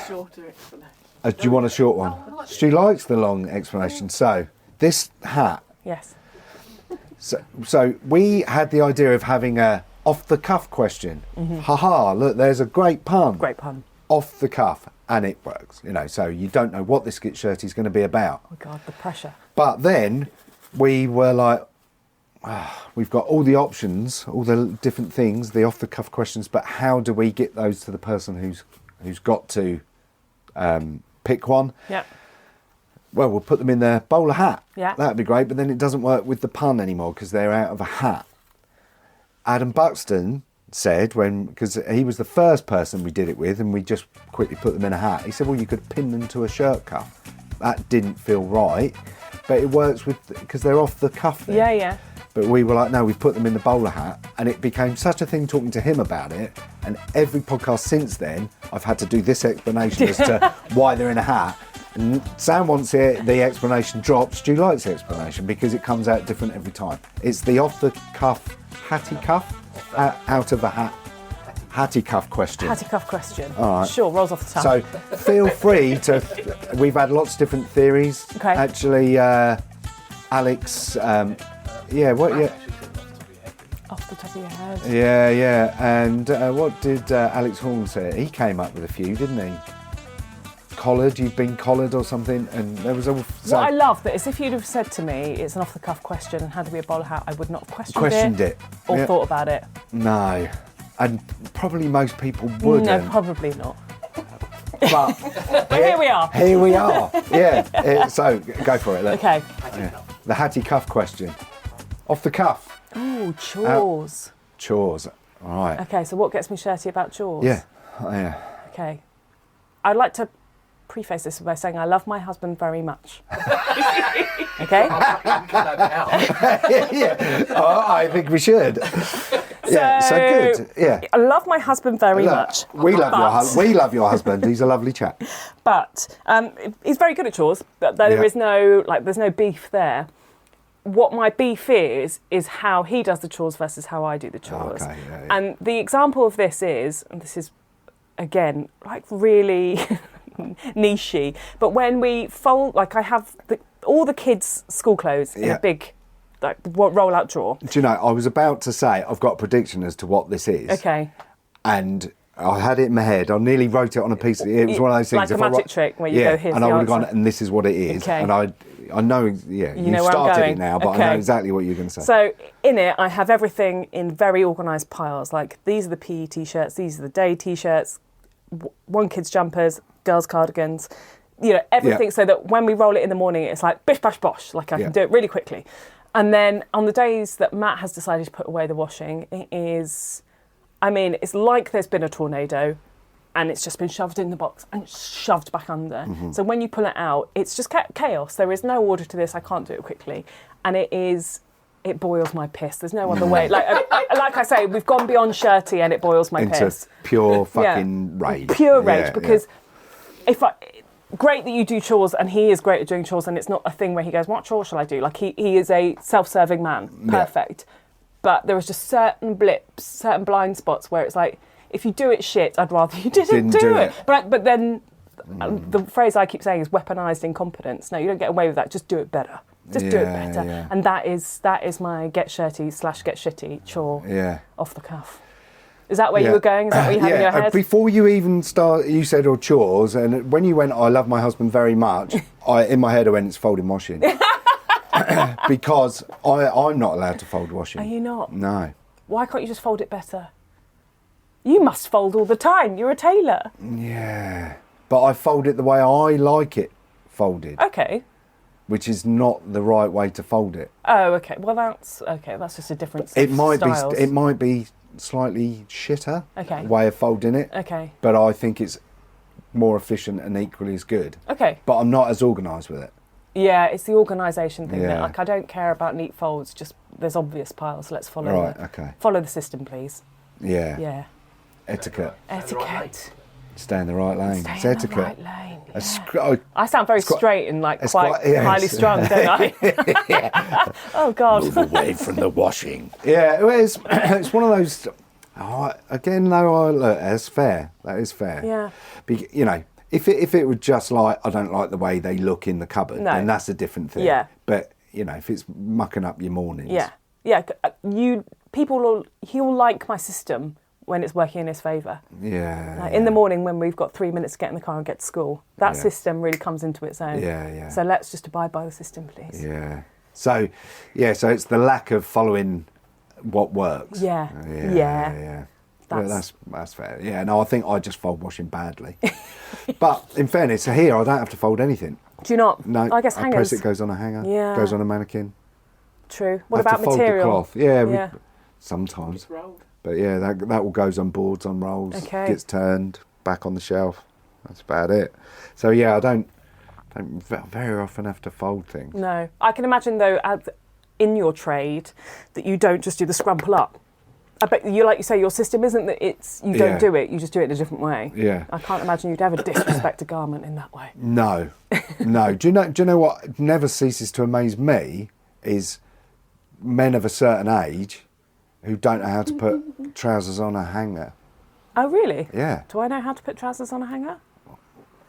Shorter explanation. Do you want a short one? Stu likes the long explanation. So, this hat... Yes. So we had the idea of having a off-the-cuff question. Ha-ha, look, there's a great pun. Great pun. Off the cuff, and it works. So you don't know what this shirt is going to be about. Oh, God, the pressure. But then we were like... we've got all the options, all the different things, the off-the-cuff questions, but how do we get those to the person who's got to pick one? Yeah. Well, we'll put them in their bowler hat. Yeah. That'd be great, but then it doesn't work with the pun anymore because they're out of a hat. Adam Buxton said, because he was the first person we did it with, and we just quickly put them in a hat, he said, well, you could pin them to a shirt cuff. That didn't feel right, but it works because they're off the cuff then. Yeah. But we were like, no, we put them in the bowler hat, and it became such a thing talking to him about it. And every podcast since then, I've had to do this explanation as to why they're in a hat. And Sam wants the explanation dropped. Stu likes the explanation because it comes out different every time. It's the off-the-cuff hatty cuff, out of a hat. Hatty cuff question. Hatty cuff question. All right. Sure, rolls off the tongue. So feel free to. We've had lots of different theories. Okay. Actually, Alex. Yeah. What? Yeah. Off the top of your head. Yeah. And what did Alex Horn say? He came up with a few, didn't he? Collared. You've been collared or something, and there was all. What I love that is if you'd have said to me it's an off the cuff question and had to be a bowler hat, I would not have questioned it or thought about it. No. And probably most people wouldn't. No, probably not. But here we are. Here we are. Yeah. So go for it. Look. Okay. Yeah. The hatty cuff question. Off the cuff. Ooh, chores. Chores. All right. Okay, so what gets me shirty about chores? Yeah. Oh, yeah. Okay. I'd like to preface this by saying I love my husband very much. Okay? Yeah. Oh, I think we should. Yeah, so good. Yeah. I love my husband very much. We love your husband. He's a lovely chap. But he's very good at chores. But there is there's no beef there. What my beef is how he does the chores versus how I do the chores. Okay, yeah. And the example of this is, and this is again like really nichey, but when we fold, like I have all the kids' school clothes in a big roll-out drawer. Do you know, I was about to say I've got a prediction as to what this is. Okay. And I had it in my head. I nearly wrote it on a piece. It was one of those things. Like a magic trick where you go, here's and I the would have gone, answer. and this is what it is. Okay. And I know, you know you've where I'm started going. it now, but I know exactly what you're going to say. So in it, I have everything in very organised piles. Like these are the PE t-shirts, these are the day t-shirts, one kid's jumpers, girls' cardigans, everything, so that when we roll it in the morning, it's like bish, bash, bosh, like I can do it really quickly. And then on the days that Matt has decided to put away the washing, it's like there's been a tornado and it's just been shoved in the box and shoved back under. Mm-hmm. So when you pull it out, it's just chaos. There is no order to this. I can't do it quickly. And it boils my piss. There's no other way. Like I say, we've gone beyond shirty and it boils my piss. Into pure fucking rage. Pure rage, because great that you do chores, and he is great at doing chores, and it's not a thing where he goes, what chore shall I do? Like he is a self-serving man. Perfect. But there is just certain blips, certain blind spots where it's like, if you do it shit, I'd rather you didn't do it. But then the phrase I keep saying is weaponised incompetence. No, you don't get away with that. Just do it better. Just do it better. Yeah. And that is my get shirty / get shitty chore off the cuff. Is that where you were going? Is that what you had in your head? Before you even start, you said chores, and when you went, I love my husband very much, in my head I went, it's folding washing. Because I'm not allowed to fold washing. Are you not? No. Why can't you just fold it better? You must fold all the time. You're a tailor. Yeah. But I fold it the way I like it folded. Okay. Which is not the right way to fold it. Oh, okay. Well, that's just a different set of styles. It might be slightly shitter way of folding it. Okay. But I think it's more efficient and equally as good. Okay. But I'm not as organised with it. Yeah, it's the organisation thing. That, I don't care about neat folds. Just there's obvious piles. Let's follow. Follow the system, please. Yeah. Yeah. Etiquette. Stay in the right lane. Stay it's in etiquette. The right lane. Yeah. I sound very straight and quite highly strung, don't I? Oh God. Move away from the washing. Yeah, it's one of those. Again, though, look, that's fair. That is fair. Yeah. If it were just like I don't like the way they look in the cupboard, then that's a different thing. Yeah. But if it's mucking up your mornings. Yeah. He'll like my system when it's working in his favour. Yeah. In the morning when we've got 3 minutes to get in the car and get to school, that system really comes into its own. Yeah. So let's just abide by the system, please. Yeah. So it's the lack of following what works. Yeah. That's fair. Yeah, no, I think I just fold washing badly. But in fairness, here I don't have to fold anything. Do you not? No, I guess I hangers. press it, goes on a hanger, goes on a mannequin. True. What I have about to fold material? the cloth. Yeah. Sometimes. It's rolled. But that all goes on boards, on rolls, gets turned back on the shelf. That's about it. So I don't very often have to fold things. No, I can imagine though. in your trade that you don't just do the scrumple up. I bet you, like you say, your system isn't that you don't do it, you just do it in a different way. Yeah. I can't imagine you'd ever disrespect a garment in that way. No. Do you know what never ceases to amaze me is men of a certain age who don't know how to put trousers on a hanger. Oh, really? Yeah. Do I know how to put trousers on a hanger?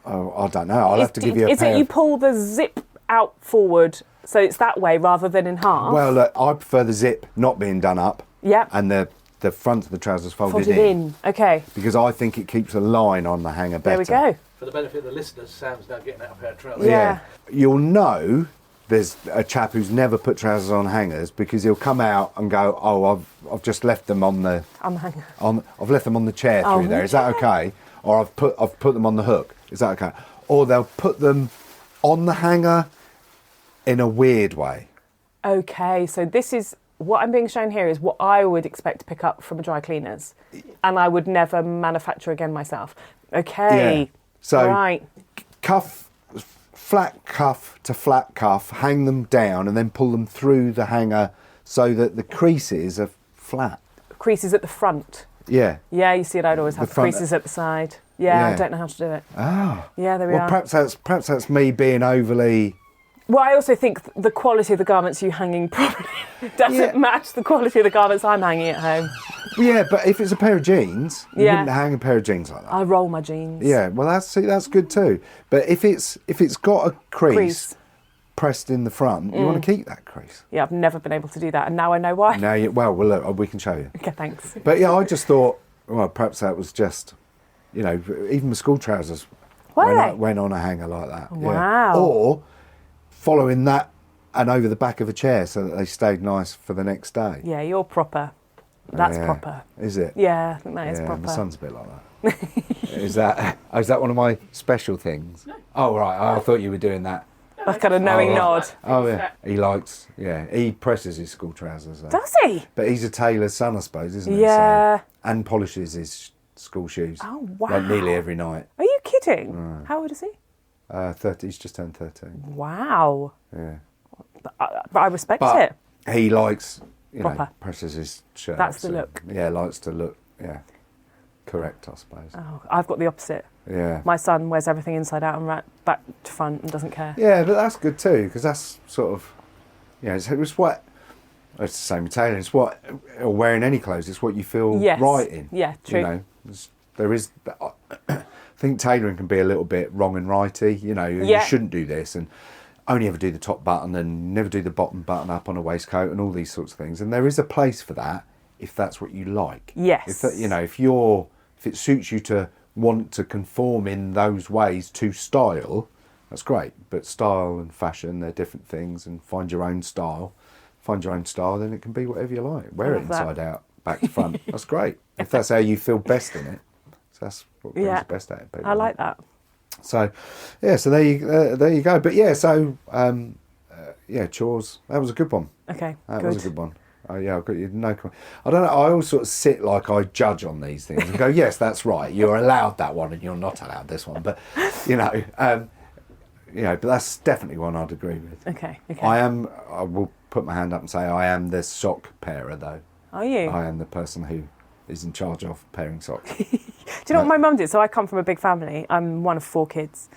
Oh, I don't know. I'll have to give you a Is it you pull the zip out forward so it's that way rather than in half? Well, look, I prefer the zip not being done up. Yeah. And the front of the trousers folded in. Okay. Because I think it keeps a line on the hanger better. There we go. For the benefit of the listeners, Sam's now getting out a pair of trousers. Yeah. You'll know there's a chap who's never put trousers on hangers because he'll come out and go, "Oh, I've just left them on the hanger. I've left them on the chair through there. Is that okay? Or I've put them on the hook. Is that okay?" Or they'll put them on the hanger in a weird way. Okay, so this is what I'm being shown here is what I would expect to pick up from a dry cleaners, and I would never manufacture again myself. Okay. Yeah. So right. Flat cuff to flat cuff, hang them down and then pull them through the hanger so that the creases are flat. Creases at the front. Yeah. Yeah, you see it, I'd always have the creases at the side. Yeah, I don't know how to do it. Oh. Yeah, there we are. Perhaps that's me being overly... Well, I also think the quality of the garments you hanging properly doesn't match the quality of the garments I'm hanging at home. Yeah, but if it's a pair of jeans, you wouldn't hang a pair of jeans like that. I roll my jeans. Yeah, well, that's good too. But if it's got a crease pressed in the front, you want to keep that crease. Yeah, I've never been able to do that, and now I know why. Well, look, we can show you. Okay, thanks. But yeah, I just thought, well, perhaps that was just, even the school trousers went on a hanger like that. Wow. Yeah. Or following that and over the back of a chair so that they stayed nice for the next day. Yeah, you're proper. That's proper. Is it? Yeah, I think that is proper. My son's a bit like that. Is that one of my special things? No. Oh, right. I thought you were doing that. That kind of knowing nod. Oh, yeah. He presses his school trousers. Does he? But he's a tailor's son, I suppose, isn't he? Yeah. So, and polishes his school shoes. Oh, wow. Like nearly every night. Are you kidding? How old is he? 30. He's just turned 13. Wow. Yeah. But I respect it. He likes, proper. presses his shirt. That's the look. Yeah, likes to look, correct, I suppose. Oh, I've got the opposite. Yeah. My son wears everything inside out and right back to front and doesn't care. Yeah, but that's good too, because that's sort of, it's what, it's the same with tailoring, it's what, or wearing any clothes, it's what you feel right in. Yeah, true. There is, I think tailoring can be a little bit wrong and righty, you shouldn't do this and only ever do the top button and never do the bottom button up on a waistcoat and all these sorts of things. And there is a place for that if that's what you like. Yes. If it suits you to want to conform in those ways to style, that's great. But style and fashion, they're different things, and find your own style. Find your own style, then it can be whatever you like. Wear it inside out, back to front. That's great. If that's how you feel best in it. So that's what brings the best out of people. I like that. So, so there you go. But chores. That was a good one. Okay, that was a good one. I've got no comment. I don't know. I always sort of sit like I judge on these things and go, yes, that's right. You're allowed that one, and you're not allowed this one. But but that's definitely one I'd agree with. Okay. I will put my hand up and say I am the sock pairer, though. Are you? I am the person who is in charge of pairing socks. Do you know what my mum did? So I come from a big family. I'm one of 4 kids.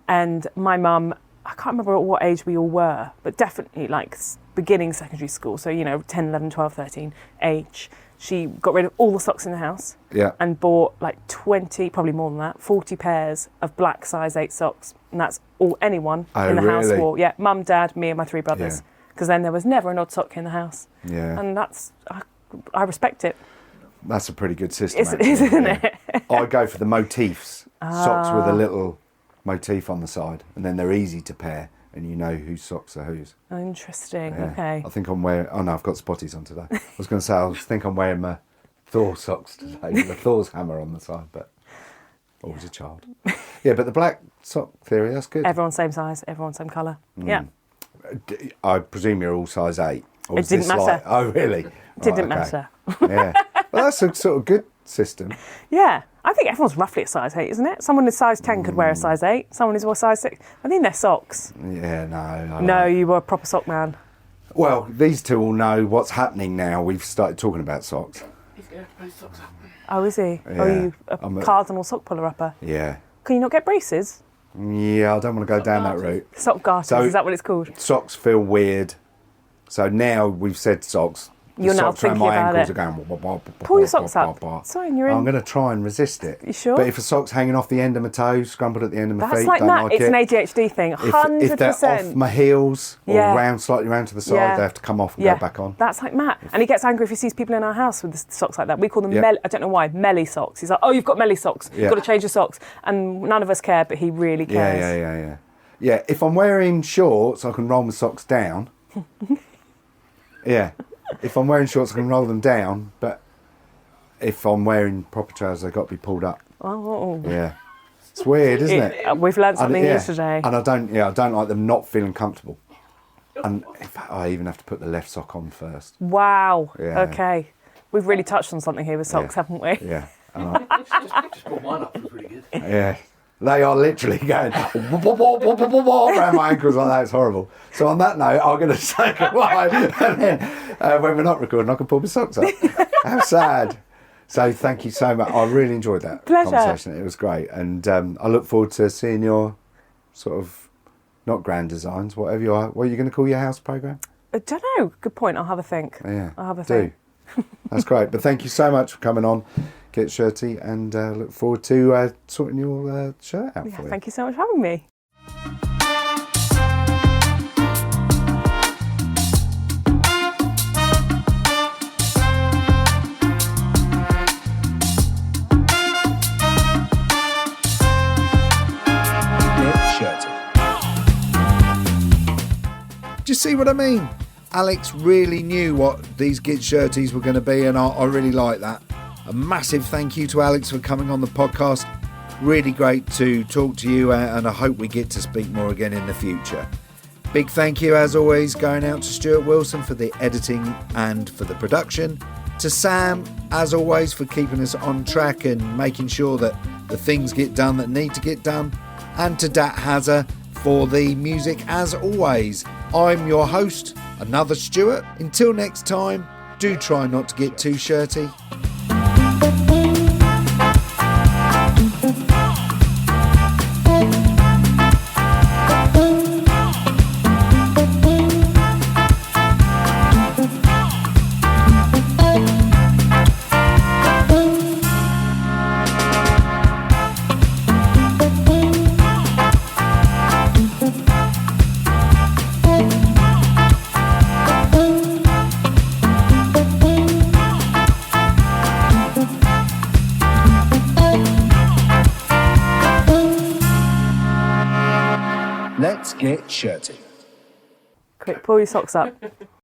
And my mum, I can't remember at what age we all were, but definitely like beginning secondary school. So, 10, 11, 12, 13 age. She got rid of all the socks in the house. Yeah. And bought like 20, probably more than that, 40 pairs of black size 8 socks. And that's all anyone in the house wore. Yeah, mum, dad, me and my 3 brothers. Because then there was never an odd sock in the house. Yeah. And I respect it. That's a pretty good system, isn't it? I go for the motifs. Socks with a little motif on the side, and then they're easy to pair, and you know whose socks are whose. Interesting. Yeah. Okay. I think I'm wearing. Oh no, I've got spotties on today. I was going to say I think I'm wearing my Thor socks today, with the Thor's hammer on the side, but always a child. Yeah, but the black sock theory, that's good. Everyone's same size, everyone's same colour. Yeah. I presume you're all size 8. Or it didn't matter. Oh really? Didn't matter. Yeah. Well, that's a sort of good system. Yeah. I think everyone's roughly a size 8, isn't it? Someone in size 10 could wear a size 8. Someone who's a size 6. I mean, they're socks. Yeah, no. No, you were a proper sock man. Well, these two all know what's happening now. We've started talking about socks. He's going to have to put his socks up. Oh, is he? Yeah. Are you a cardinal sock puller upper? Yeah. Can you not get braces? Yeah, I don't want to go down that route. Sock garters, So- is that what it's called? Socks feel weird. So now we've said socks. The You're now socks around thinking my about ankles it. are going... Wah, wah, wah, Pull your wah, socks wah, up. wah, wah. It's fine, you're in. I'm going to try and resist it. You sure? But if a sock's hanging off the end of my toes, scrumpled at the end of my That's feet, like don't Matt. like It's it. an ADHD thing. 100%. If they're off my heels or Yeah. slightly round to the side, Yeah. they have to come off and Yeah. go back on. That's like Matt. And he gets angry if he sees people in our house with the socks like that. We call them, Yeah. I don't know why, melly socks. He's like, oh, you've got melly socks. Yeah. You've got to change your socks. And none of us care, but he really cares. Yeah. Yeah, if I'm wearing shorts, I can roll my socks down. Yeah. If I'm wearing shorts, I can roll them down, but if I'm wearing proper trousers, they've got to be pulled up. Oh. Yeah. It's weird, isn't it? We've learned something yeah. yesterday. And I don't like them not feeling comfortable. And in fact, I even have to put the left sock on first. Wow. Yeah. Okay. We've really touched on something here with socks, haven't we? Yeah. Just brought mine up. It was really good. Yeah. They are literally going around my ankles like that. It's horrible. So on that note, I'm going to say goodbye. And then when we're not recording, I can pull my socks up. How sad. So thank you so much. I really enjoyed that conversation. It was great. And I look forward to seeing your sort of, not grand designs, whatever you are. What are you going to call your house programme? I don't know. Good point. I'll have a think. Yeah. I'll have a think. That's great. But thank you so much for coming on. Get shirty, and look forward to sorting your shirt out for you. Thank you so much for having me. Get shirty. Do you see what I mean? Alex really knew what these Git Shirties were going to be, and I really like that. A massive thank you to Alex for coming on the podcast. Really great to talk to you, and I hope we get to speak more again in the future. Big thank you, as always, going out to Stuart Wilson for the editing and for the production. To Sam, as always, for keeping us on track and making sure that the things get done that need to get done. And to Dat Hazza for the music, as always. I'm your host, another Stuart. Until next time, do try not to get too shirty. Let's get shirty. Quick, pull your socks up.